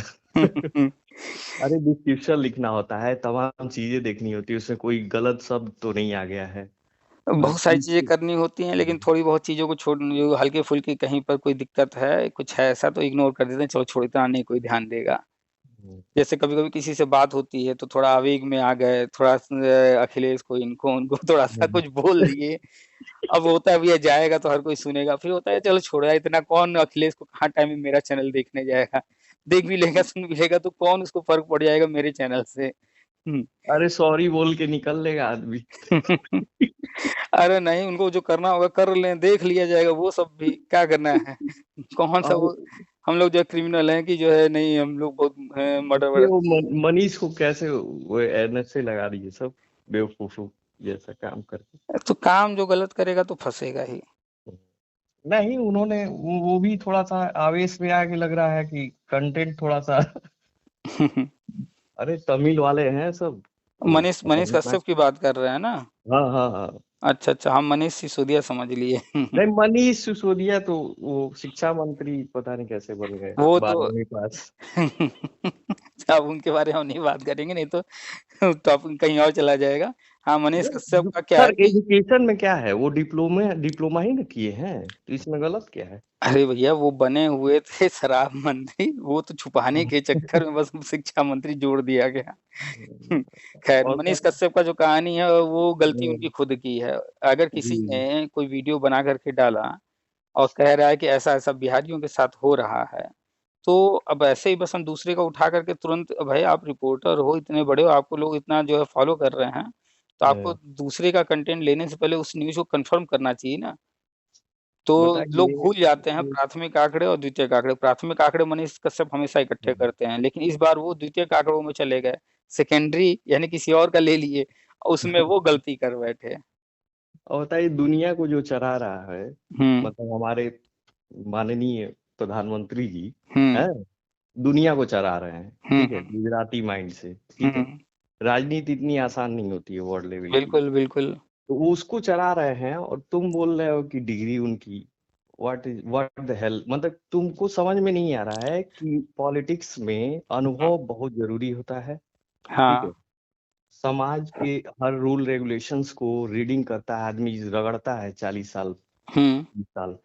Speaker 2: अरे डिस्क्रिप्शन लिखना होता है, तमाम चीजें देखनी होती है, उसमें कोई गलत शब्द तो नहीं आ गया है, हर
Speaker 1: बहुत सारी
Speaker 2: चीज
Speaker 1: चीज़ें करनी होती हैं, लेकिन थोड़ी बहुत चीज़ों को छोड़, जो हल्की-फुल्की कहीं पर कोई दिक्कत है, कुछ है ऐसा तो इग्नोर कर देते हैं, चलो छोड़ो इतना नहीं कोई ध्यान देगा। जैसे कभी-कभी किसी से बात होती है तो थोड़ा आवेग में आ गए, थोड़ा अखिलेश को, इनको, उनको थोड़ा-सा कुछ बोल दिए। अब होता है भैया जाएगा तो हर कोई सुनेगा, फिर होता है चलो छोड़ो यार, इतना कौन अखिलेश को कहाँ टाइम में मेरा चैनल देखने जाएगा। देख भी लेगा, सुन भी लेगा तो कौन उसको फ़र्क पड़ जाएगा मेरे चैनल से। हुँ।
Speaker 2: अरे सॉरी बोल के निकल लेगा आदमी।
Speaker 1: अरे नहीं, उनको जो करना होगा कर लें, देख लिया जाएगा वो सब भी, क्या करना है? कौन-सा
Speaker 2: और
Speaker 1: वो, हम लोग जो है क्रिमिनल हैं कि जो है नहीं हम लोग बहुत मर्डर
Speaker 2: ये
Speaker 1: वर्डर।
Speaker 2: वो मनीष को कैसे वो एनएसए लगा दिए सब, बेवकूफों जैसा काम करके।
Speaker 1: तो काम जो गलत करेगा तो फँसेगा ही।
Speaker 2: नहीं उन्होंने वो भी थोड़ा सा आवेश में आके लग रहा है कि कंटेंट थोड़ा सा अरे तमिल वाले हैं सब तो
Speaker 1: मनीष
Speaker 2: पता
Speaker 1: मनीष
Speaker 2: नहीं
Speaker 1: कश्यप की बात कर रहे हैं ना?
Speaker 2: हाँ हाँ हाँ।
Speaker 1: अच्छा, अच्छा, हम मनीष सिसोदिया समझ लिए।
Speaker 2: नहीं मनीष सिसोदिया तो वो शिक्षा मंत्री पता नहीं कैसे बन गए
Speaker 1: वो तो
Speaker 2: 12वीं पास।
Speaker 1: अब उनके बारे में हम नहीं बात करेंगे, नहीं तो टॉपिक कहीं और चला जाएगा। हाँ, मनीष कश्यप का क्या
Speaker 2: सर
Speaker 1: है कि
Speaker 2: एजुकेशन में क्या है, वो डिप्लोमा डिप्लोमा ही ना किए हैं, तो इसमें गलत क्या है।
Speaker 1: अरे भैया वो बने हुए थे शराब मंत्री, वो तो छुपाने के चक्कर में बस शिक्षा मंत्री जोड़ दिया गया। खैर,
Speaker 2: और
Speaker 1: मनीष
Speaker 2: सब
Speaker 1: कश्यप का जो कहानी है वो गलती उनकी खुद की है। अगर किसी
Speaker 2: जी
Speaker 1: ने कोई वीडियो बना कर के डाला और कह रहा है कि ऐसा-ऐसा बिहारियों के साथ हो रहा है, तो अब ऐसे ही बस हम दूसरे का उठा कर के तुरंत, भाई आप रिपोर्टर हो, इतने बड़े हो, आपको लोग इतना जो है फ़ॉलो कर रहे हैं, तो आपको दूसरे का कंटेंट लेने से पहले उस न्यूज़ को कन्फर्म करना चाहिए ना। तो लोग
Speaker 2: बताइए।
Speaker 1: भूल जाते हैं प्राथमिक आँकड़े और द्वितीयक आँकड़े। प्राथमिक आँकड़े मनीष कश्यप हमेशा इकट्ठे करते हैं, लेकिन इस बार वो द्वितीयक आँकड़ों में चले गए। सेकेंडरी यानी किसी और का ले लिए, उसमें वो गलती कर बैठे।
Speaker 2: और बताइए दुनिया को जो चला रहा है,
Speaker 1: हुँ,
Speaker 2: मतलब हमारे माननीय प्रधानमंत्री जी
Speaker 1: हुँ,
Speaker 2: हैं, दुनिया को चला रहे हैं,
Speaker 1: हुँ,
Speaker 2: ठीक है,
Speaker 1: हुँ,
Speaker 2: गुजराती माइंड से, ठीक है।
Speaker 1: हुँ।
Speaker 2: राजनीति इतनी आसान नहीं होती है वर्ल्ड लेवल की,
Speaker 1: बिल्कुल, बिल्कुल।
Speaker 2: तो वो उसको चला रहे हैं और तुम बोल रहे हो कि डिग्री उनकी, व्हाट द हेल, मतलब तुमको समझ में नहीं आ रहा है कि पॉलिटिक्स में
Speaker 1: हुँ,
Speaker 2: अनुभव बहुत जरूरी होता है, ठीक
Speaker 1: हाँ।
Speaker 2: है। समाज के हर रूल रेगुलेशंस को रीडिंग करता है आदमी, रगड़ता है 40 साल
Speaker 1: हुँ,
Speaker 2: 20 साल,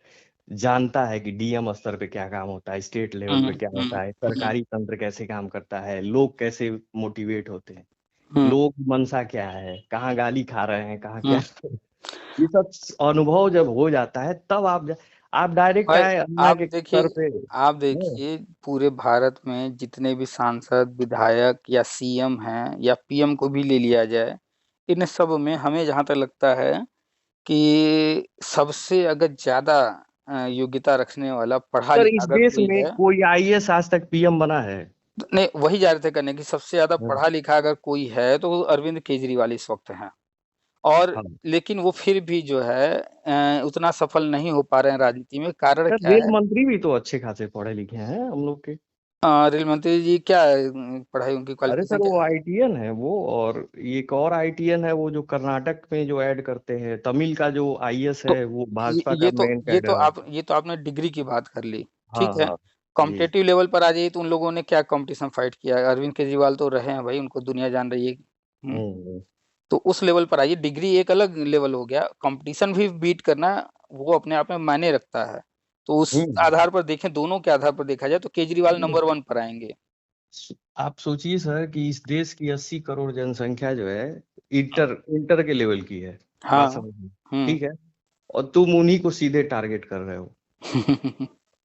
Speaker 2: जानता है कि डीएम स्तर पे क्या काम होता है, स्टेट लेवल
Speaker 1: हुँ,
Speaker 2: पे क्या
Speaker 1: हुँ,
Speaker 2: होता है,
Speaker 1: हुँ,
Speaker 2: सरकारी तंत्र कैसे काम करता है, लोग कैसे मोटिवेट होते हैं,
Speaker 1: हुँ,
Speaker 2: लोग मनसा क्या है, कहाँ गाली खा रहे हैं, कहाँ क्या
Speaker 1: हुँ।
Speaker 2: ये सब अनुभव जब हो जाता है तब आप डायरेक्ट
Speaker 1: भाई
Speaker 2: आए अन्ना के स्तर पे।
Speaker 1: आप
Speaker 2: हाँ,
Speaker 1: देखिए पूरे भारत में जितने भी सांसद, विधायक या सीएम हैं या पीएम को भी ले लिया जाए, इन सब में हमें जहाँ तक लगता है कि सबसे अगर ज़्यादा योग्यता रखने वाला
Speaker 2: सर
Speaker 1: पढ़ा-लिखा
Speaker 2: इस
Speaker 1: अगर
Speaker 2: देश
Speaker 1: कोई
Speaker 2: में
Speaker 1: है,
Speaker 2: कोई आईएएस आज तक पीएम बना है।
Speaker 1: तो नहीं वही जा रहे थे करने कि सबसे ज़्यादा
Speaker 2: हाँ
Speaker 1: पढ़ा-लिखा अगर कोई है तो वो अरविंद केजरीवाल इस वक़्त हैं। और
Speaker 2: हाँ।
Speaker 1: लेकिन वो फिर भी जो है उतना सफल नहीं हो पा रहे हैं राजनीति में, कारण
Speaker 2: सर
Speaker 1: क्या
Speaker 2: रेल
Speaker 1: है?
Speaker 2: मंत्री भी तो अच्छे खासे पढ़े लिखे हैं हम लोग के।
Speaker 1: रेल मंत्री जी क्या पढ़ाई उनकी
Speaker 2: अरे
Speaker 1: क्वालिफ़िकेशन
Speaker 2: सर
Speaker 1: क्या
Speaker 2: वो
Speaker 1: है?
Speaker 2: आईटीएन है वो, और एक और आईटीएन है वो जो कर्नाटक में जो ऐड करते हैं, तमिल का जो आईएएस
Speaker 1: तो
Speaker 2: है वो भाजपा का मेन कैडर है।
Speaker 1: ये तो आपने डिग्री की बात कर ली,
Speaker 2: हाँ
Speaker 1: ठीक है।
Speaker 2: हाँ जी।
Speaker 1: कॉम्पिटिटिव लेवल पर आ जाइए तो उन लोगों ने क्या कॉम्पिटिशन फाइट किया है, अरविंद केजरीवाल तो रहे हैं भाई, उनको दुनिया जान रही है।
Speaker 2: हम्म।
Speaker 1: तो उस लेवल पर आइए, डिग्री एक अलग लेवल हो गया, कॉम्पिटिशन भी बीट करना वो अपने आप में मायने रखता है। तो उस
Speaker 2: हम्म।
Speaker 1: आधार पर देखें, दोनों के आधार पर देखा जाए तो केजरीवाल नंबर 1 पर आएँगे।
Speaker 2: आप सोचिए सर कि इस देश की 80 करोड़ जनसंख्या जो है इंटर इंटर के लेवल की है, बात
Speaker 1: हाँ।
Speaker 2: समझिए,
Speaker 1: हुँ।
Speaker 2: ठीक है। और तुम उन्हीं को सीधे टारगेट कर रहे हो,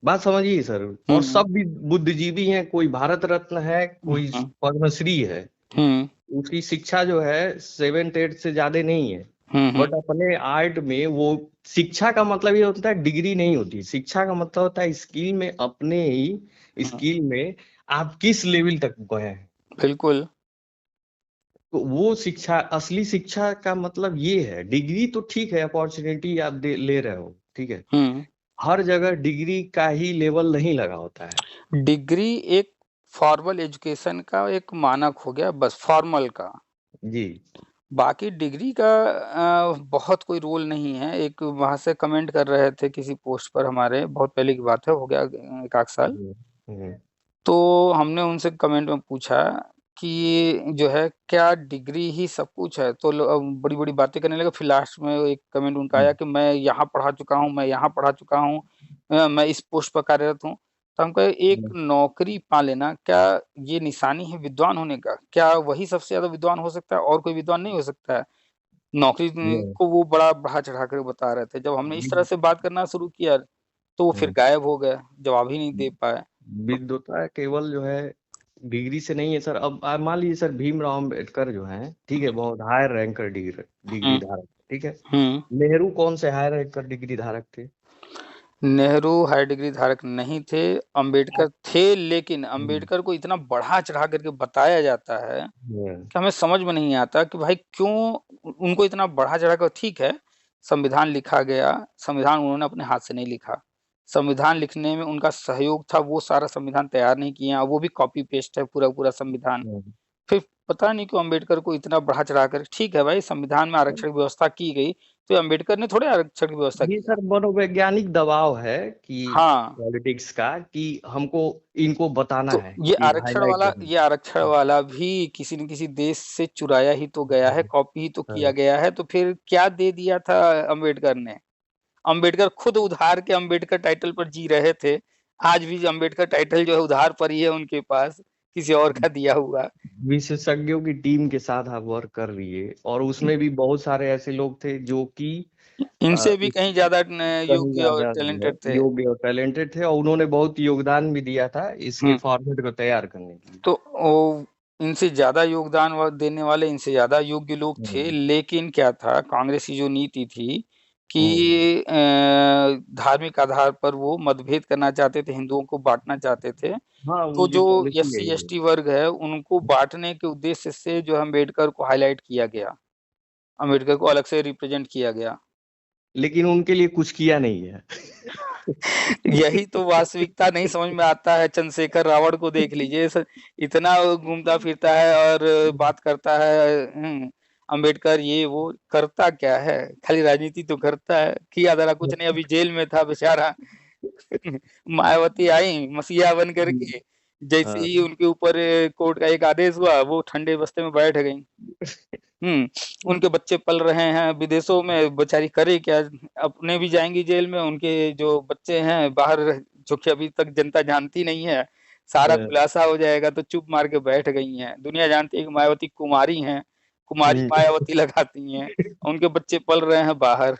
Speaker 2: बात समझिए सर। और
Speaker 1: हुँ,
Speaker 2: सब भी बुद्धिजीवी हैं, कोई भारत रत्न है,
Speaker 1: हुँ,
Speaker 2: कोई
Speaker 1: हुँ,
Speaker 2: पद्मश्री है,
Speaker 1: हुँ,
Speaker 2: उसकी शिक्षा जो है 7th 8th से ज्यादा नहीं है,
Speaker 1: हुँ, हुँ,
Speaker 2: बट अपने आर्ट में वो, शिक्षा का मतलब ये होता है डिग्री नहीं होती, शिक्षा का मतलब होता है स्किल में, अपने ही
Speaker 1: हुँ,
Speaker 2: स्किल में आप किस लेवल तक गए हैं।
Speaker 1: बिल्कुल।
Speaker 2: तो वो शिक्षा, असली शिक्षा का मतलब ये है, डिग्री तो ठीक है, अपॉर्चुनिटी आप ले रहे हो, ठीक है।
Speaker 1: हुँ।
Speaker 2: हर जगह डिग्री का ही लेवल नहीं लगा होता है।
Speaker 1: डिग्री एक फॉर्मल एजुकेशन का एक मानक हो गया बस, फॉर्मल का।
Speaker 2: जी।
Speaker 1: बाकी डिग्री का बहुत कोई रोल नहीं है। एक वहाँ से कमेंट कर रहे थे किसी पोस्ट पर हमारे, बहुत पहले की बात है, हो गया 1 आध साल।
Speaker 2: हम्म, हम्म,
Speaker 1: तो हमने उनसे कमेंट में पूछा कि जो है क्या डिग्री ही सब कुछ है? तो बड़ी-बड़ी बातें करने लगे। फिर लास्ट में एक कमेंट उनका आया कि मैं यहाँ पढ़ा चुका हूँ, मैं यहाँ पढ़ा चुका हूँ, मैं इस पोस्ट पर कार्यरत हूँ। तो हम कहे एक नौकरी पा लेना क्या ये निशानी है विद्वान होने का? क्या वही सबसे ज़्यादा विद्वान हो सकता है और कोई विद्वान नहीं हो सकता है? नौकरी को वो बड़ा बढ़ा-चढ़ा कर बता रहे थे। जब हमने इस तरह से बात करना शुरू किया, तो वो फिर गायब हो गए, जवाब ही नहीं दे पाए।
Speaker 2: विद्वता केवल जो है डिग्री से नहीं है सर। अब आप मान लीजिए सर भीमराव अम्बेडकर जो हैं, ठीक है, बहुत हायर रैंकर डिग्री धारक, ठीक है। नेहरू कौन से हायर रैंकर डिग्री धारक थे?
Speaker 1: नेहरू हाई डिग्री धारक नहीं थे, अम्बेडकर थे, लेकिन अम्बेडकर को इतना बढ़ा-चढ़ा करके बताया जाता है कि हमें समझ में नहीं आता कि भाई क्यों उनको इतना बढ़ा-चढ़ा कर। ठीक है, संविधान लिखा गया, संविधान उन्होंने अपने हाथ से नहीं लिखा। संविधान लिखने में उनका सहयोग था, वो सारा संविधान तैयार नहीं किए हैं, वो भी कॉपी पेस्ट है पूरा-पूरा संविधान। फिर पता नहीं क्यों अम्बेडकर को इतना बढ़ा-चढ़ा कर। ठीक है भाई, संविधान में आरक्षण की व्यवस्था की गई, तो अम्बेडकर ने थोड़े आरक्षण की व्यवस्था
Speaker 2: ये
Speaker 1: किया।
Speaker 2: सर मनोवैज्ञानिक दबाव है कि
Speaker 1: हाँ,
Speaker 2: पॉलिटिक्स का, कि हमको इनको बताना
Speaker 1: तो
Speaker 2: है, ये हाईलाइट करना
Speaker 1: ये आरक्षण वाला भी किसी न किसी देश से चुराया ही तो गया है, कॉपी ही तो किया गया है, तो फिर क्या दे दिया था अम्बेडकर ने? अम्बेडकर खुद उधार के अम्बेडकर टाइटल पर जी रहे थे। आज भी अम्बेडकर टाइटल जो है उधार पर ही है उनके पास, किसी और का दिया हुआ।
Speaker 2: विशेषज्ञों की टीम के साथ आप वर्क कर रही है, और उसमें भी बहुत सारे ऐसे लोग थे जो कि
Speaker 1: इनसे भी
Speaker 2: इस
Speaker 1: कहीं ज़्यादा
Speaker 2: कहीं
Speaker 1: योग्य और
Speaker 2: ज्यादा जो है
Speaker 1: टैलेंटेड थे।
Speaker 2: योग्य और टैलेंटेड थे, और उन्होंने बहुत योगदान भी दिया था इसके
Speaker 1: हुँ,
Speaker 2: फॉर्मेट को तैयार करने के लिए।
Speaker 1: तो इनसे ज़्यादा योगदान देने वाले इनसे ज़्यादा योग्य लोग थे, लेकिन क्या था कांग्रेस की जो नीति थी कि धार्मिक आधार पर वो मतभेद करना चाहते थे, हिंदुओं को बाँटना चाहते थे।
Speaker 2: हाँ,
Speaker 1: तो
Speaker 2: उनकी
Speaker 1: जो
Speaker 2: पॉलिसी
Speaker 1: एससी,
Speaker 2: यही है।
Speaker 1: एसटी वर्ग है, उनको बाँटने के उद्देश्य से जो है अम्बेडकर को हाइलाइट किया गया। अम्बेडकर को अलग से रिप्रेज़ेंट किया गया।
Speaker 2: लेकिन उनके लिए कुछ किया नहीं है।
Speaker 1: यही तो वास्तविकता नहीं समझ में आता है। चंद्रशेखर रावण को देख लीजिए, इतना वो घूमता-फिरता है और बात करता है। अम्बेडकर ये वो करता क्या है? खाली राजनीति तो करता है। किया ज़रा कुछ नहीं, अभी जेल में था बेचारा। मायावती आई मसीहा बन कर के, जैसे
Speaker 2: हाँ।
Speaker 1: ही उनके ऊपर कोर्ट का एक आदेश हुआ, वो ठंडे बस्ते में बैठ गईं। उनके बच्चे पल रहे हैं विदेशों में, बेचारी करे क्या? अपने भी जाएँगी जेल में, उनके जो बच्चे हैं बाहर, जो कि अभी तक जनता जानती नहीं है, सारा खुलासा हो जाएगा तो चुप मार के बैठ गई हैं। दुनिया जानती है कि मायावती कुमारी हैं, कुमारी मायावती लगाती हैं, उनके बच्चे पल रहे हैं बाहर।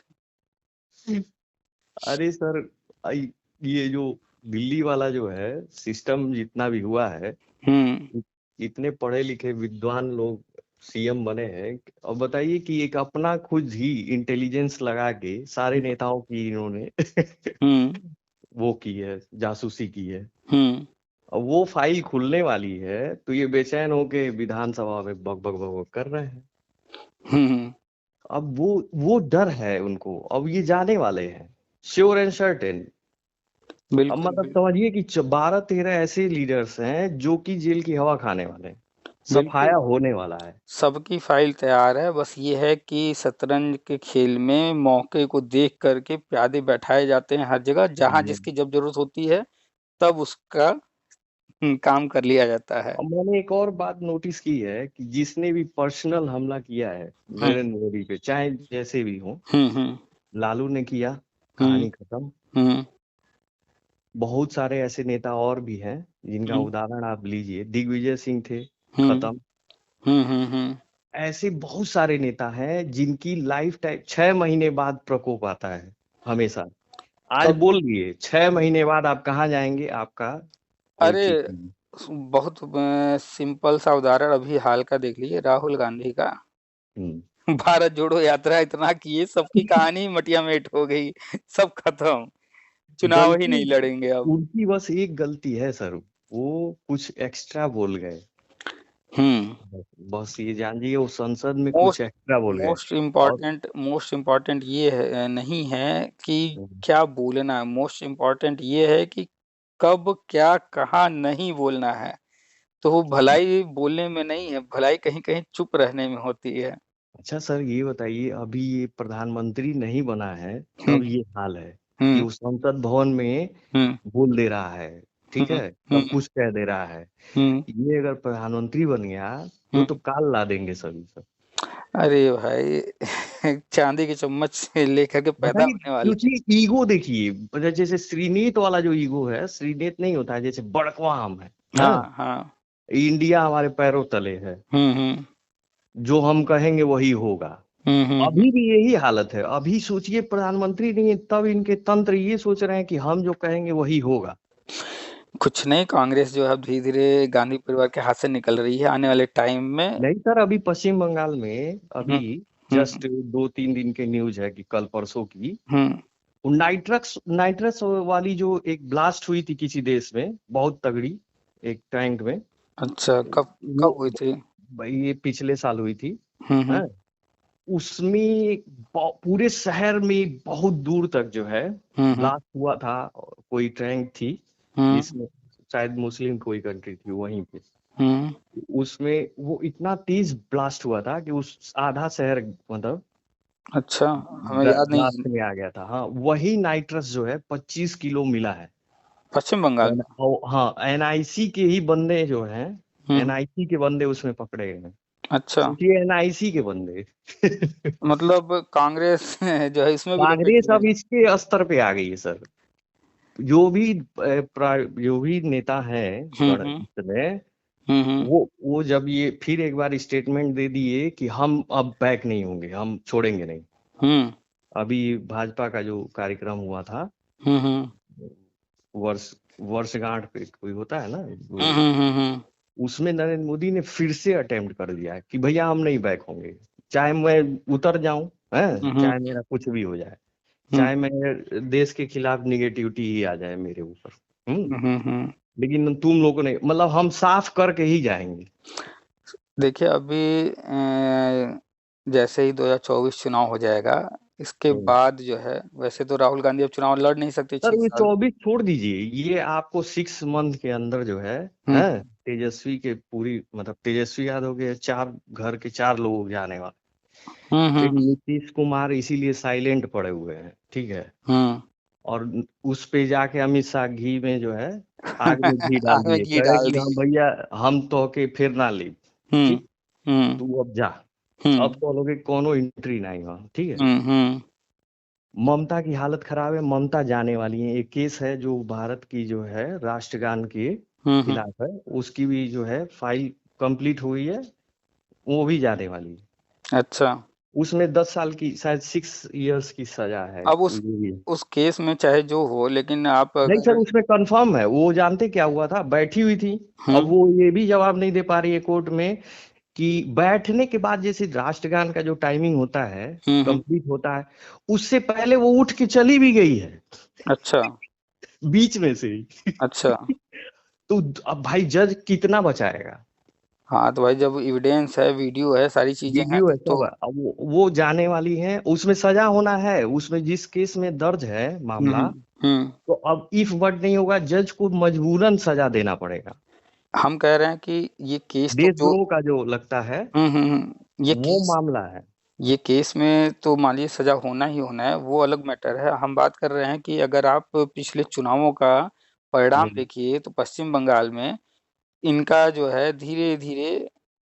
Speaker 2: अरे सर, ये जो दिल्ली वाला जो है सिस्टम जितना भी हुआ है,
Speaker 1: हुँ,
Speaker 2: इतने पढ़े लिखे विद्वान लोग सीएम बने हैं। अब बताइए कि एक अपना खुद ही इंटेलिजेंस लगा के सारे नेताओं की इन्होंने
Speaker 1: हुँ,
Speaker 2: वो की है, जासूसी की है।
Speaker 1: हुँ,
Speaker 2: अब वो फाइल खुलने वाली है तो ये बेचैन होके विधानसभा में बक बक बक बक कर रहे हैं।
Speaker 1: हुँ,
Speaker 2: अब वो डर है उनको, अब ये जाने वाले हैं, श्योर एंड सर्टेन। अब
Speaker 1: बिल्कुल,
Speaker 2: मतलब
Speaker 1: बिल्कुल।
Speaker 2: समझिए कि 12-13 ऐसे लीडर्स हैं जो कि जेल की हवा खाने वाले हैं,
Speaker 1: बिल्कुल,
Speaker 2: सफाया होने वाला है।
Speaker 1: सबकी फ़ाइल तैयार है, बस ये है कि शतरंज के खेल में मौके को देख कर के प्यादे बैठाए जाते हैं हर जगह, जहाँ
Speaker 2: हम्म।
Speaker 1: जिसकी जब ज़रूरत होती है, तब उसका काम कर लिया जाता है।
Speaker 2: अब मैंने एक और बात नोटिस की है कि जिसने भी पर्सनल हमला किया है
Speaker 1: हुँ,
Speaker 2: नरेंद्र मोदी पे, चाहे जैसे भी हो,
Speaker 1: हुँ, हुँ,
Speaker 2: लालू ने किया,
Speaker 1: हुँ,
Speaker 2: कहानी खत्म।
Speaker 1: हुँ,
Speaker 2: बहुत सारे ऐसे नेता और भी हैं जिनका
Speaker 1: हुँ,
Speaker 2: उदाहरण आप लीजिए, दिग्विजय सिंह थे,
Speaker 1: हुँ,
Speaker 2: खत्म।
Speaker 1: हुँ, हुँ, हुँ।
Speaker 2: ऐसे बहुत सारे नेता हैं जिनकी लाइफ टाइम 6 महीने बाद प्रकोप आता है हमेशा। आज
Speaker 1: कब
Speaker 2: बोल दिए 6 महीने बाद आप कहाँ जाएंगे, आपका कोई
Speaker 1: अरे!
Speaker 2: ठीक नहीं।
Speaker 1: बहुत सिंपल सा उदाहरण अभी हाल का देख लीजिए राहुल गांधी का।
Speaker 2: हम्म।
Speaker 1: भारत जोड़ो यात्रा इतना किए, सबकी कहानी मटिया-मेट हो गई, सब खत्म, चुनाव ही
Speaker 2: गलती
Speaker 1: नहीं लड़ेंगे अब।
Speaker 2: उनकी बस एक गलती है सर, वो कुछ एक्स्ट्रा बोल गए।
Speaker 1: हुँ।
Speaker 2: बस ये जानिए वो संसद में कुछ
Speaker 1: मोस्ट
Speaker 2: एक्स्ट्रा बोल गए। और
Speaker 1: मोस्ट इम्पोर्टेंट ये है नहीं है कि
Speaker 2: हम्म,
Speaker 1: क्या बोलना है, मोस्ट इम्पोर्टेंट ये है कि कब, क्या, कहाँ नहीं बोलना है। तो वो भलाई बोलने में नहीं है, भलाई कहीं-कहीं चुप रहने में होती है।
Speaker 2: अच्छा सर, ये बताइए, अभी ये प्रधानमंत्री नहीं बना है
Speaker 1: हुँ,
Speaker 2: तब ये हाल है कि
Speaker 1: हुँ,
Speaker 2: वो संसद भवन में
Speaker 1: हुँ,
Speaker 2: बोल दे रहा है, ठीक है, सब कुछ कह दे रहा है। ये अगर प्रधानमंत्री बन गया तो काल ला देंगे सभी सब।
Speaker 1: अरे भाई चांदी की चम्मच लेकर के पैदा
Speaker 2: बताइए,
Speaker 1: होने वाले हैं।
Speaker 2: क्योंकि ईगो देखिए, मतलब जैसे श्रीनेत वाला जो ईगो है, श्रीनेत नहीं होता है, जैसे बड़कवा हम है,
Speaker 1: हाँ हाँ।
Speaker 2: इंडिया हमारे पैरों तले है,
Speaker 1: हम्म।
Speaker 2: जो हम कहेंगे वही होगा।
Speaker 1: हम्म।
Speaker 2: अभी भी यही हालत है। अभी सोचिए प्रधानमंत्री नहीं है, तब इनके तंत्र ये सोच रहे हैं कि हम जो कहेंगे वही होगा।
Speaker 1: कुछ नहीं, कांग्रेस जो है अब धीरे धीरे गांधी परिवार के हाथ से निकल रही है आने वाले टाइम में।
Speaker 2: नहीं सर, अभी पश्चिम बंगाल में अभी
Speaker 1: हम्म हम्म
Speaker 2: जस्ट 2-3 दिन की न्यूज है कि कल परसों की,
Speaker 1: हम्म।
Speaker 2: वो नाइट्रस नाइट्रस वाली जो एक ब्लास्ट हुई थी किसी देश में, बहुत तगड़ी, एक टैंक में।
Speaker 1: अच्छा, कब
Speaker 2: वो
Speaker 1: कब हुई थी?
Speaker 2: भाई ये पिछले साल हुई थी।
Speaker 1: हम्म।
Speaker 2: है उसमें पूरे शहर में बहुत दूर तक जो है
Speaker 1: हम्म।
Speaker 2: ब्लास्ट हुआ था। कोई टैंक थी
Speaker 1: हम्म
Speaker 2: जिसमें शायद मुस्लिम कोई कंट्री थी वहीं पे।
Speaker 1: हम्म।
Speaker 2: उसमें वो इतना तेज ब्लास्ट हुआ था कि उस आधा शहर मतलब
Speaker 1: अच्छा, हमें याद नहीं।
Speaker 2: ब्लास्ट में आ गया था। हाँ, वही नाइट्रस जो है 25 किलो मिला है।
Speaker 1: पश्चिम बंगाल में?
Speaker 2: हाँ, एनआईसी के ही बंदे जो हैं,
Speaker 1: हम्म।
Speaker 2: एनआईसी के बंदे उसमें पकड़े गए हैं।
Speaker 1: अच्छा,
Speaker 2: सोचिए, एनआईसी के बंदे
Speaker 1: मतलब कांग्रेस जो है इसमें भी
Speaker 2: कांग्रेस
Speaker 1: लपेटी में
Speaker 2: अब
Speaker 1: है।
Speaker 2: इसके स्तर पे आ गई है सर। जो भी नेता है
Speaker 1: हम्म
Speaker 2: गणतंत्र में,
Speaker 1: हम्म।
Speaker 2: वो जब ये फिर एक बार स्टेटमेंट दे दिए कि हम अब बैक नहीं होंगे, हम छोड़ेंगे नहीं।
Speaker 1: हम्म
Speaker 2: अभी भाजपा का जो कार्यक्रम हुआ था,
Speaker 1: हम्म।
Speaker 2: वर्ष वर्षगांठ पे कोई होता है ना वो,
Speaker 1: हम्म।
Speaker 2: उसमें नरेंद्र मोदी ने फिर से अटेम्प्ट कर दिया है कि भैया हम नहीं बैक होंगे, चाहे मैं उतर जाऊं, है
Speaker 1: हम्म
Speaker 2: चाहे मेरा कुछ भी हो जाए,
Speaker 1: हम्म
Speaker 2: चाहे मैं देश के खिलाफ निगेटिविटी ही आ जाए मेरे ऊपर।
Speaker 1: हम्म।
Speaker 2: लेकिन तुम लोगों ने, मतलब हम साफ करके ही जाएंगे।
Speaker 1: देखिए अभी जैसे ही 2024 चुनाव हो जाएगा, इसके
Speaker 2: हम्म।
Speaker 1: बाद जो है, वैसे तो राहुल गांधी अब चुनाव लड़ नहीं सकते
Speaker 2: सर
Speaker 1: 6 साल।
Speaker 2: 24 छोड़ दीजिए, ये आपको 6 मंथ के अंदर जो है
Speaker 1: हम्म
Speaker 2: तेजस्वी के पूरी, मतलब तेजस्वी यादव के 4 घर के 4 लोग जाने वाले। फिर
Speaker 1: हम्म।
Speaker 2: नीतीश कुमार इसीलिए साइलेंट पड़े हुए हैं, ठीक है।
Speaker 1: हम्म।
Speaker 2: और उस पे जाके अमित शाह घी में जो है, आग में घी डाल
Speaker 1: आग में
Speaker 2: दिए,
Speaker 1: घी
Speaker 2: कहे
Speaker 1: डाल
Speaker 2: कि हम
Speaker 1: दिए।
Speaker 2: भैया हम तो के फिर ना ली,
Speaker 1: हम्म
Speaker 2: ठीक,
Speaker 1: हम्म
Speaker 2: तू अब जा,
Speaker 1: हम्म
Speaker 2: अब तो लोगे कोनो एंट्री नहीं हुआ, ठीक है।
Speaker 1: हम्म।
Speaker 2: ममता की हालत खराब है, ममता जाने वाली है। एक केस है जो भारत की जो है राष्ट्रगान के
Speaker 1: हम्म।
Speaker 2: खिलाफ है, उसकी भी जो है फाइल कंप्लीट हुई है, वो भी जाने वाली है।
Speaker 1: अच्छा,
Speaker 2: उसमें 10 साल की, शायद 6 इयर्स की सजा है
Speaker 1: अब
Speaker 2: ये भी।
Speaker 1: उस केस में चाहे जो हो, लेकिन आप
Speaker 2: नहीं सर,
Speaker 1: अगर
Speaker 2: उसमें कंफर्म है, वो जानते क्या हुआ था, बैठी हुई थी। अब
Speaker 1: हम्म
Speaker 2: वो ये भी जवाब नहीं दे पा रही है कोर्ट में कि बैठने के बाद जैसे राष्ट्रगान का जो टाइमिंग होता है,
Speaker 1: हम्म।
Speaker 2: कंप्लीट होता है, उससे पहले वो उठ के चली भी गई है
Speaker 1: अच्छा
Speaker 2: बीच में से ही।
Speaker 1: अच्छा।
Speaker 2: तो अब भाई जज कितना बचाएगा।
Speaker 1: हाँ तो भाई, जब एविडेंस है, वीडियो है, सारी चीजें हैं,
Speaker 2: वीडियो है
Speaker 1: तो
Speaker 2: सब है। अब वो जाने वाली है, उसमें सजा होना है, उसमें जिस केस में दर्ज है मामला।
Speaker 1: हम्म।
Speaker 2: तो अब इफ वर्ड नहीं होगा, जज को मजबूरन सजा देना पड़ेगा।
Speaker 1: हम कह रहे हैं कि ये केस तो जो
Speaker 2: देशद्रोह का जो लगता है
Speaker 1: ये
Speaker 2: वो
Speaker 1: केस,
Speaker 2: मामला है।
Speaker 1: ये केस में तो मान लीजिए सजा होना ही होना है, वो अलग मैटर है। हम बात कर रहे हैं कि अगर आप पिछले चुनावों का परिणाम
Speaker 2: हम्म,
Speaker 1: देखिए, तो पश्चिम बंगाल में इनका जो है धीरे धीरे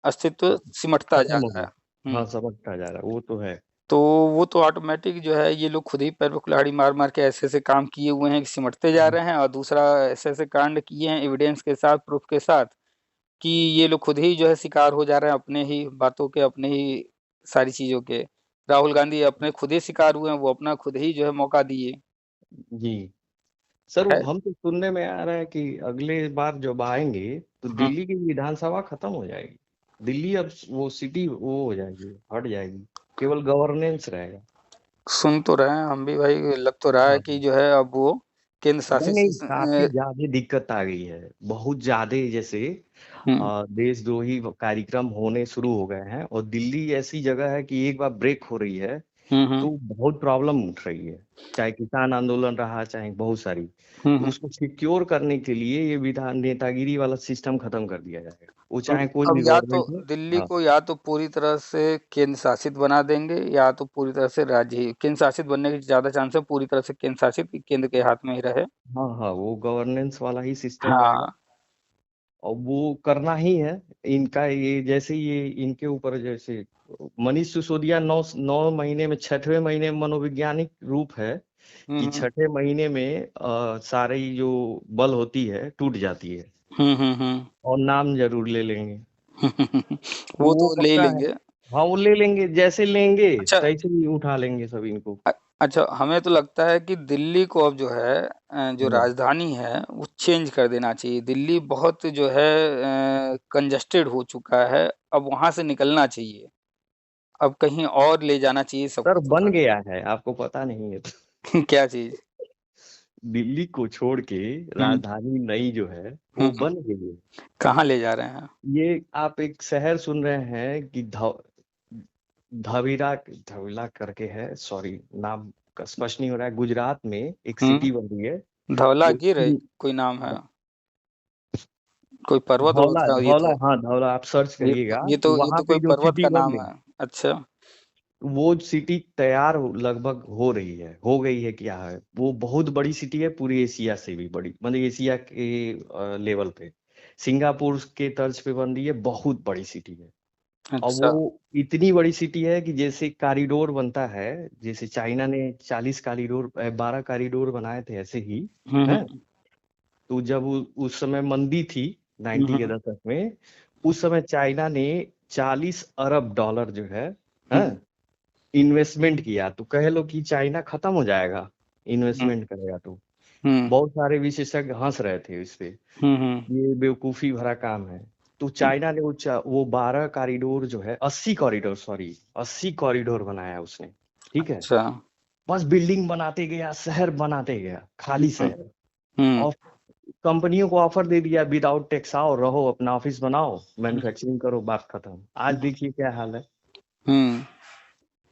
Speaker 1: अस्तित्व सिमटता
Speaker 2: खत्म
Speaker 1: जा
Speaker 2: हो
Speaker 1: रहा
Speaker 2: गया।
Speaker 1: है। हम्म।
Speaker 2: हाँ, समझता जा रहा है, वो तो है।
Speaker 1: तो वो तो ऑटोमेटिक जो है, ये लोग खुद ही पैर पे कुल्हाड़ी मार मार के ऐसे ऐसे काम किए हुए हैं कि सिमटते जा
Speaker 2: हम्म,
Speaker 1: रहे हैं, और दूसरा ऐसे ऐसे कांड किए हैं एविडेंस के साथ, प्रूफ के साथ, कि ये लोग खुद ही जो है शिकार हो जा रहे हैं अपने ही बातों के, अपने ही सारी चीजों के। राहुल गांधी अपने खुद ही शिकार हुए हैं, वो अपना खुद ही जो है मौका दिए।
Speaker 2: जी सर,
Speaker 1: है।
Speaker 2: हम तो सुनने में आ रहा है कि अगले बार जब आएंगे तो
Speaker 1: हाँ,
Speaker 2: दिल्ली की विधानसभा खत्म हो जाएगी। दिल्ली अब वो सिटी वो हो जाएगी, हट जाएगी, केवल गवर्नेंस रहेगा।
Speaker 1: सुन तो रहे हैं हम भी भाई, लग तो रहा है
Speaker 2: हाँ,
Speaker 1: कि जो है अब वो केंद्र
Speaker 2: नहीं
Speaker 1: शासित
Speaker 2: नहीं, काफी ज्यादा दिक्कत आ गई है, बहुत ज्यादा। जैसे
Speaker 1: हम्म
Speaker 2: देशद्रोही कार्यक्रम होने शुरू हो गए हैं, और दिल्ली ऐसी जगह है कि एक बार ब्रेक हो रही है तो बहुत प्रॉब्लम उठ रही है, चाहे किसान आंदोलन रहा, चाहे बहुत सारी। तो उसको सिक्योर करने के लिए ये विधान नेतागिरी वाला सिस्टम खत्म कर दिया जाएगा, वो चाहे कोई
Speaker 1: अब
Speaker 2: भी
Speaker 1: या तो
Speaker 2: गवर्नमेंट हो।
Speaker 1: दिल्ली
Speaker 2: हाँ
Speaker 1: को या तो पूरी तरह से केंद्र शासित बना देंगे, या तो पूरी तरह से राज्य ही। केंद्र शासित बनने के ज्यादा चांस है, पूरी तरह से केंद्र शासित कि केंद्र के हाथ में ही रहे।
Speaker 2: हाँ हाँ, वो गवर्नेंस वाला ही सिस्टम जाएगा,
Speaker 1: हाँ।
Speaker 2: और वो करना ही है। इनका ये जैसे ये इनके ऊपर जैसे मनीष सिसोदिया 9 महीने में, 6वें महीने में मनोवैज्ञानिक रूप है कि
Speaker 1: हम्म
Speaker 2: 6ठे महीने में सारी जो बल होती है टूट जाती है,
Speaker 1: हम्म।
Speaker 2: और नाम जरूर ले लेंगे। तो
Speaker 1: वो
Speaker 2: वो
Speaker 1: तो ले ही
Speaker 2: पक्का है।
Speaker 1: लेंगे।
Speaker 2: हाँ, वो ले लेंगे, जैसे लेंगे
Speaker 1: अच्छा।
Speaker 2: तैसे ही उठा लेंगे सब इनको।
Speaker 1: अच्छा, हमें तो लगता है कि दिल्ली को अब जो है जो
Speaker 2: हम्म।
Speaker 1: राजधानी है वो चेंज कर देना चाहिए। दिल्ली बहुत जो है कंजस्टेड हो चुका है, अब वहां से निकलना चाहिए। अब कहीं और ले जाना चाहिए सब
Speaker 2: सर
Speaker 1: कुछ
Speaker 2: बन
Speaker 1: उठा
Speaker 2: गया है, आपको पता नहीं है तो।
Speaker 1: के। क्या चीज?
Speaker 2: दिल्ली को छोड़ के
Speaker 1: हम्म
Speaker 2: राजधानी नई जो है वो
Speaker 1: हम्म।
Speaker 2: बन गई है।
Speaker 1: कहाँ ले जा रहे हैं?
Speaker 2: ये आप एक शहर सुन रहे हैं कि धवीरा धवीला करके है, सॉरी नाम का स्पष्ट नहीं हो रहा है, गुजरात में एक सिटी बन रही है। वो
Speaker 1: धवलागिर है, कोई नाम है? कोई पर्वत
Speaker 2: धौला
Speaker 1: वर्वत का ये
Speaker 2: धौला,
Speaker 1: तो?
Speaker 2: हाँ धौला, आप सर्च
Speaker 1: ये
Speaker 2: करिएगा,
Speaker 1: ये
Speaker 2: वहां
Speaker 1: तो
Speaker 2: पे
Speaker 1: कोई
Speaker 2: जो
Speaker 1: पर्वत
Speaker 2: सिटी
Speaker 1: का
Speaker 2: बन
Speaker 1: नाम
Speaker 2: रही
Speaker 1: है।
Speaker 2: है,
Speaker 1: अच्छा।
Speaker 2: वो सिटी तैयार लगभग हो रही है, हो गई है, क्या है, वो बहुत बड़ी सिटी है, पूरी एशिया से भी बड़ी, मतलब एशिया के लेवल पे सिंगापुर के तर्ज पे बन रही है, बहुत बड़ी सिटी है। और
Speaker 1: अच्छा।
Speaker 2: वो इतनी बड़ी सिटी है कि जैसे कॉरिडोर बनता है, जैसे चाइना ने 40 कॉरिडोर 12 कॉरिडोर बनाए थे, ऐसे ही है।
Speaker 1: हम्म
Speaker 2: तो जब उस समय मंदी थी, 90 के
Speaker 1: हम्म
Speaker 2: दशक में, उस समय चाइना ने 40 अरब डॉलर जो है
Speaker 1: हम्म
Speaker 2: इन्वेस्टमेंट किया। तो कह लो कि चाइना खत्म हो जाएगा
Speaker 1: हम्म
Speaker 2: इन्वेस्टमेंट करेगा तो।
Speaker 1: हम्म
Speaker 2: बहुत सारे विशेषज्ञ हंस रहे थे इस पे,
Speaker 1: हम्म।
Speaker 2: ये बेवकूफी भरा काम है। तो चाइना ने वो 12 कॉरिडोर जो है, 80 कॉरिडोर, सॉरी 80 कॉरिडोर बनाया उसने, ठीक है।
Speaker 1: अच्छा।
Speaker 2: बस बिल्डिंग बनाते गया, शहर बनाते गया, खाली
Speaker 1: हम्म
Speaker 2: शहर।
Speaker 1: हम्म
Speaker 2: और कंपनियों को ऑफर दे दिया, विदाउट टैक्स आओ, रहो, अपना ऑफिस बनाओ, मैन्युफैक्चरिंग करो, बात खत्म। आज देखिए क्या हाल है।
Speaker 1: हम्म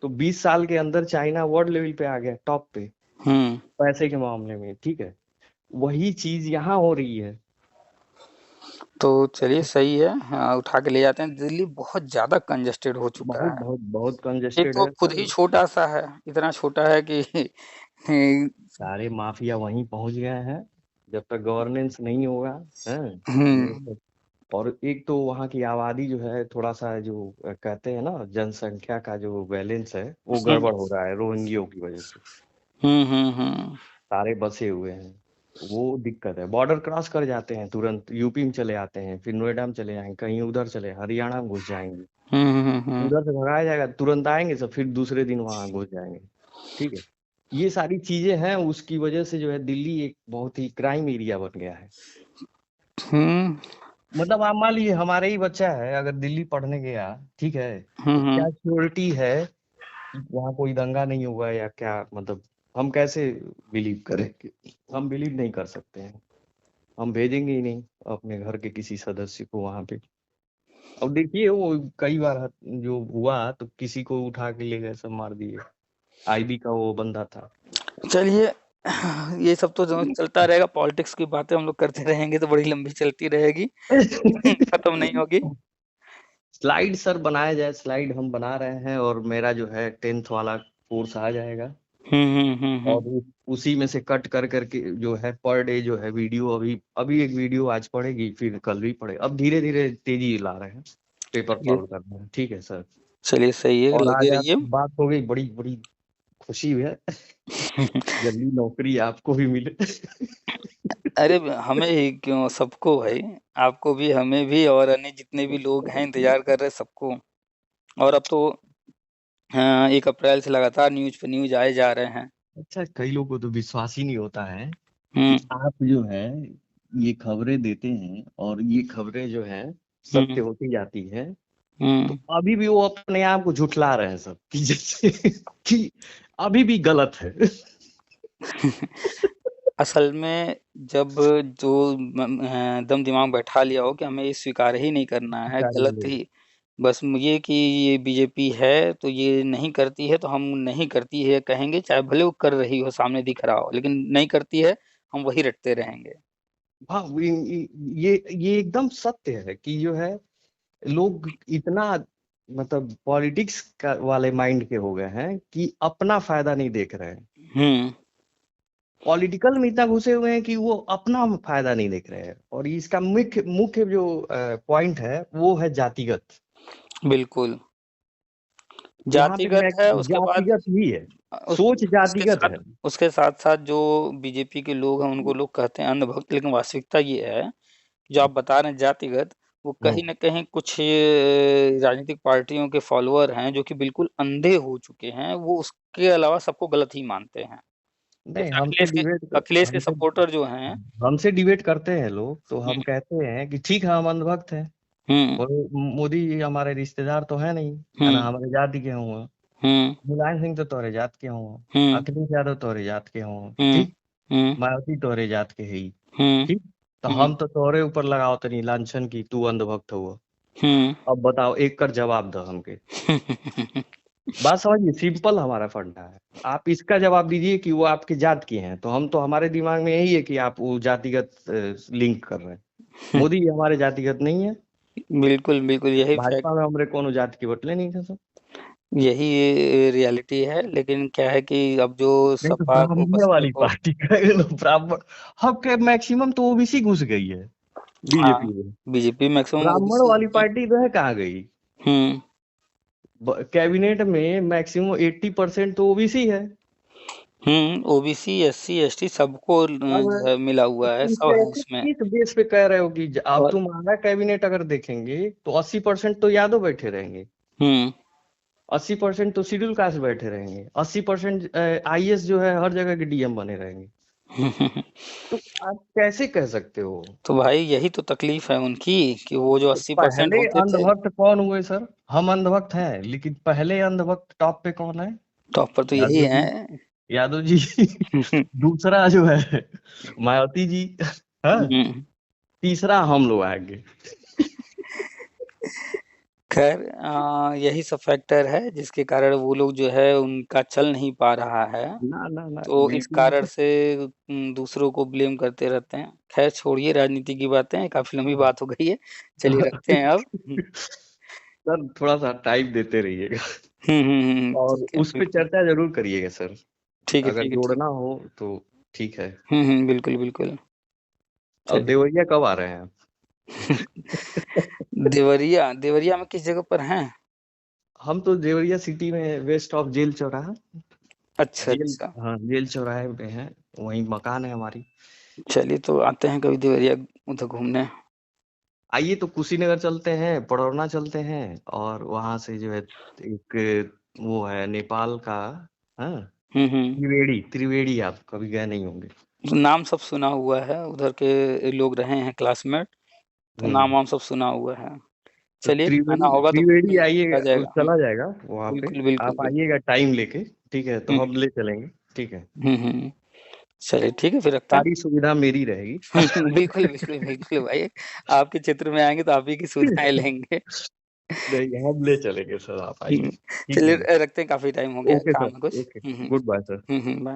Speaker 2: तो 20 साल के अंदर चाइना वर्ल्ड लेवल पे आ गया, टॉप पे,
Speaker 1: हम्म।
Speaker 2: पैसे के मामले में, ठीक है। वही चीज यहाँ हो रही है।
Speaker 1: तो चलिए सही है, हाँ, उठा के ले जाते हैं। दिल्ली बहुत ज्यादा कंजेस्टेड हो चुका
Speaker 2: बहुत
Speaker 1: है।
Speaker 2: बहुत बहुत
Speaker 1: एक
Speaker 2: कंजेस्टेड
Speaker 1: तो
Speaker 2: है
Speaker 1: खुद
Speaker 2: सर।
Speaker 1: ही छोटा सा है, इतना छोटा है कि
Speaker 2: सारे माफिया वहीं पहुंच गए हैं, जब तक गवर्नेंस नहीं होगा, है ये
Speaker 1: हम्म
Speaker 2: सब। और एक तो वहाँ की आबादी जो है, थोड़ा सा जो कहते हैं ना, जनसंख्या का जो बैलेंस है वो
Speaker 1: हम्म
Speaker 2: गड़बड़ हो रहा है, रोहिंग्यो की वजह से।
Speaker 1: हम्म।
Speaker 2: सारे बसे हुए हैं, वो दिक्कत है। बॉर्डर क्रॉस कर जाते हैं तुरंत, यूपी में चले आते हैं, फिर नोएडा में चले जाएंगे, कहीं उधर चले, हरियाणा में घुस जाएंगे।
Speaker 1: हम्म।
Speaker 2: उधर से भगाया जाएगा, तुरंत आएंगे सब, फिर दूसरे दिन वहां घुस जाएंगे, ठीक है। ये सारी चीजें हैं, उसकी वजह से जो है दिल्ली एक बहुत ही क्राइम एरिया बन गया है।
Speaker 1: हम्म
Speaker 2: मतलब आप मान लीजिए हमारे ही बच्चा है, अगर दिल्ली पढ़ने गया, ठीक है, तो
Speaker 1: हम्म।
Speaker 2: क्या श्योरिटी है कि वहाँ कोई दंगा नहीं होगा या क्या, मतलब हम कैसे बिलीव करें? हम बिलीव नहीं कर सकते हैं, हम भेजेंगे ही नहीं अपने घर के किसी सदस्य को वहां पे। अब देखिए वो कई बार जो हुआ, तो किसी को उठा के ले गए, सब मार दिए। आईबी का वो बंदा था।
Speaker 1: चलिए, ये सब तो जो चलता रहेगा, पॉलिटिक्स की बातें हम लोग करते रहेंगे तो बड़ी लंबी चलती रहेगी। खत्म नहीं होगी।
Speaker 2: स्लाइड सर बनाया जाए, स्लाइड हम बना रहे हैं, और मेरा जो है 10th वाला कोर्स आ जाएगा, और उसी में से कट कर करके जो है पर डे जो है वीडियो, अभी अभी एक वीडियो आज पड़ेगी, फिर कल भी पड़ेगी। अब धीरे धीरे तेजी ला रहे हैं, पेपर
Speaker 1: ये
Speaker 2: सॉल्व कर रहे हैं, ठीक है सर।
Speaker 1: चलिए सही है,
Speaker 2: और
Speaker 1: लगे
Speaker 2: आज
Speaker 1: रहिए।
Speaker 2: आपसे बात हो गई, बड़ी बड़ी खुशी है। जल्दी नौकरी आपको भी मिले।
Speaker 1: अरे हमें ही क्यों, सबको भाई। आपको भी, हमें भी, और अन्य जितने भी लोग हैं इंतजार कर रहे हैं सबको। और अब तो 1 अप्रैल से लगातार न्यूज पे न्यूज आए जा रहे हैं।
Speaker 2: अच्छा, कई लोगों को तो विश्वास ही नहीं होता है कि
Speaker 1: हम्म
Speaker 2: आप जो है ये खबरें देते हैं, और ये खबरें जो है
Speaker 1: हम्म
Speaker 2: सत्य होती जाती है। तो
Speaker 1: हम्म।
Speaker 2: अभी भी वो अपने आप को झुठला रहे हैं सब, कि जैसे कि अभी भी गलत है।
Speaker 1: असल में जब जो दम दिमाग बैठा लिया हो कि हमें ये स्वीकार ही नहीं करना है,
Speaker 2: सारे
Speaker 1: गलत
Speaker 2: लोग।
Speaker 1: ही बस ये कि ये बीजेपी है तो ये नहीं करती है तो हम नहीं करती है कहेंगे, चाहे भले वो कर रही हो, सामने दिख रहा हो, लेकिन नहीं करती है हम वही रटते रहेंगे।
Speaker 2: हाँ ये एकदम सत्य है कि जो है लोग इतना मतलब पॉलिटिक्स का वाले माइंड के हो गए हैं कि अपना फायदा नहीं देख रहे हैं।
Speaker 1: हम्म।
Speaker 2: पॉलिटिकल में इतना घुसे हुए हैं कि वो अपना फायदा नहीं देख रहे हैं। और इसका मुख्य मुख्य जो पॉइंट है वो है जातिगत।
Speaker 1: बिल्कुल
Speaker 2: यहाँ पे
Speaker 1: जातिगत है। उसके बाद
Speaker 2: जातिगत ही है,
Speaker 1: उस
Speaker 2: सोच
Speaker 1: उसके
Speaker 2: जातिगत
Speaker 1: साथ
Speaker 2: है।
Speaker 1: उसके साथ साथ जो बीजेपी के लोग हैं उनको लोग कहते हैं अंधभक्त, लेकिन वास्तविकता ये है जो आप बता रहे हैं जातिगत, वो कहीं
Speaker 2: हम्म।
Speaker 1: न कहीं कुछ राजनीतिक पार्टियों के फॉलोअर हैं जो कि बिल्कुल अंधे हो चुके हैं, वो उसके अलावा सबको गलत ही मानते हैं।
Speaker 2: नहीं,
Speaker 1: जैसे अखिलेश के
Speaker 2: हमसे
Speaker 1: सपोर्टर जो हैं।
Speaker 2: हमसे डिबेट करते हैं लोग तो
Speaker 1: हुँ,
Speaker 2: हम कहते हैं कि ठीक है, हम अंधभक्त हैं।
Speaker 1: हुँ,
Speaker 2: मोदी जी हमारे रिश्तेदार तो है नहीं, है ना,
Speaker 1: हुँ,
Speaker 2: हमारे जाति के हुए।
Speaker 1: हुँ,
Speaker 2: मुलायम सिंह तो तोरे जात के हुए,
Speaker 1: हुँ,
Speaker 2: अखिलेश यादव तोरे जात के हुए,
Speaker 1: हुँ,
Speaker 2: ठीक।
Speaker 1: हुँ,
Speaker 2: मायावती तोरे जात के है ही,
Speaker 1: हुँ,
Speaker 2: ठीक। तो
Speaker 1: हुँ,
Speaker 2: हम तो तोरे ऊपर लगाओ तनी लांछन की तू अंधभक्त हुआ।
Speaker 1: हुँ।
Speaker 2: अब बताओ, एक कर जवाब दो हमके। बात समझिए, सिंपल हमारा फंडा है। आप इसका जवाब दीजिए कि वो आपकी जात की हैं, तो हम तो हमारे दिमाग में यही है कि आप वो जातिगत लिंक कर रहे हैं। मोदी जी हमारे जातिगत नहीं है।
Speaker 1: बिल्कुल, बिल्कुल यही फैक्ट
Speaker 2: भाजपा में हमरे कोनो जात की बटले नहीं थे सब।
Speaker 1: यही रियलिटी है, लेकिन क्या है कि अब जो
Speaker 2: नहीं तो
Speaker 1: सपा को
Speaker 2: ब्राह्मण
Speaker 1: बस
Speaker 2: वाली
Speaker 1: सपोर्ट।
Speaker 2: पार्टी का ब्राह्मण, हम के मैक्सिमम तो ओबीसी घुस गई है
Speaker 1: हाँ,
Speaker 2: बीजेपी में।
Speaker 1: बीजेपी मैक्सिमम
Speaker 2: ब्राह्मण
Speaker 1: ओबीसी
Speaker 2: वाली
Speaker 1: है।
Speaker 2: पार्टी जो है कहाँ गई?
Speaker 1: हुँ,
Speaker 2: कैबिनेट में मैक्सिमम 80% तो ओबीसी है।
Speaker 1: हुँ, ओबीसी, एससी, एसटी सबको
Speaker 2: अब
Speaker 1: जो है मिला हुआ है, सब है उसमें।
Speaker 2: किस बेस पे कह रहे हो कि अब
Speaker 1: और
Speaker 2: तुम हमारा कैबिनेट अगर देखेंगे तो 80% तो यादव बैठे रहेंगे,
Speaker 1: हुँ,
Speaker 2: 80% तो शेड्यूल कास्ट बैठे रहेंगे, 80% आईएएस जो है हर जगह के डीएम बने रहेंगे। तो आप कैसे कह सकते हो?
Speaker 1: तो भाई यही तो तकलीफ है उनकी कि वो जो
Speaker 2: तो
Speaker 1: 80%
Speaker 2: पहले
Speaker 1: होते थे।
Speaker 2: अंधभक्त कौन हुए सर? हम अंधभक्त हैं, लेकिन पहले अंधभक्त टॉप पे कौन है?
Speaker 1: टॉप पर तो यही
Speaker 2: यादव
Speaker 1: है।
Speaker 2: जी। यादव जी। दूसरा जो है मायावती जी। हाँ।
Speaker 1: हुँ।
Speaker 2: तीसरा हम लोग आएंगे।
Speaker 1: खैर यही सब फैक्टर है जिसके कारण वो लोग जो है उनका चल नहीं पा रहा है।
Speaker 2: ना ना ना,
Speaker 1: तो इस
Speaker 2: बिल्कुल
Speaker 1: कारण
Speaker 2: नहीं।
Speaker 1: से दूसरों को ब्लेम करते रहते हैं। खैर छोड़िए राजनीति की बातें, काफ़ी लंबी बात हो गई है। चलिए रखते हैं अब।
Speaker 2: सर थोड़ा सा टाइम देते रहिएगा और
Speaker 1: ठीक है,
Speaker 2: उस पे
Speaker 1: बिल्कुल।
Speaker 2: चर्चा जरूर करिएगा सर।
Speaker 1: ठीक है,
Speaker 2: अगर
Speaker 1: ठीक है, ठीक।
Speaker 2: जोड़ना हो तो ठीक है।
Speaker 1: बिल्कुल, बिल्कुल।
Speaker 2: और
Speaker 1: चलिए।
Speaker 2: देवरिया कब आ रहे हैं आप?
Speaker 1: देवरिया देवरिया में किस जगह पर हैं?
Speaker 2: हम तो देवरिया सिटी में वेस्ट ऑफ जेल चौराहा।
Speaker 1: अच्छा,
Speaker 2: जेल,
Speaker 1: अच्छा।
Speaker 2: हाँ, जेल चौराहे पे है, वहीं मकान है हमारी।
Speaker 1: चलिए तो आते हैं कभी देवरिया उधर घूमने।
Speaker 2: आइए तो कुशीनगर चलते हैं, पड़ौना चलते हैं, और वहां से जो है एक वो है नेपाल का, हाँ,
Speaker 1: हुँ, हुँ।
Speaker 2: त्रिवेणी। त्रिवेणी आप कभी गए नहीं होंगे।
Speaker 1: तो नाम सब सुना हुआ है, उधर के लोग रहे हैं क्लासमेट, तो
Speaker 2: हम्म।
Speaker 1: नाम-वाम सब सुना हुआ है।
Speaker 2: तो
Speaker 1: चलिए आना
Speaker 2: त्रिवेणी
Speaker 1: होगा तो
Speaker 2: त्रिवेणी
Speaker 1: बिल्कुल
Speaker 2: आइएगा,
Speaker 1: चला
Speaker 2: वो
Speaker 1: जाएगा।
Speaker 2: चला जाएगा वहां पे।
Speaker 1: बिल्कुल, बिल्कुल,
Speaker 2: आप
Speaker 1: बिल्कुल।
Speaker 2: आइएगा टाइम लेके, ठीक है, तो
Speaker 1: हुँ,
Speaker 2: हम ले चलेंगे। ठीक है।
Speaker 1: हुँ। चलिए ठीक है फिर रखते हैं।
Speaker 2: सारी सुविधा मेरी रहेगी।
Speaker 1: बिल्कुल, बिल्कुल, बिल्कुल भाई, आपके क्षेत्र में आएँगे तो आप ही की सुविधाएँ लेंगे।
Speaker 2: नहीं, हम ले चलेंगे सर, आप आइए।
Speaker 1: हुँ,
Speaker 2: ठीक
Speaker 1: चलिए
Speaker 2: है।
Speaker 1: रखते हैं, काफ़ी टाइम हो गया है,
Speaker 2: ओके
Speaker 1: काम
Speaker 2: सर,
Speaker 1: है कुछ।
Speaker 2: Okay. Goodbye sir.
Speaker 1: Bye.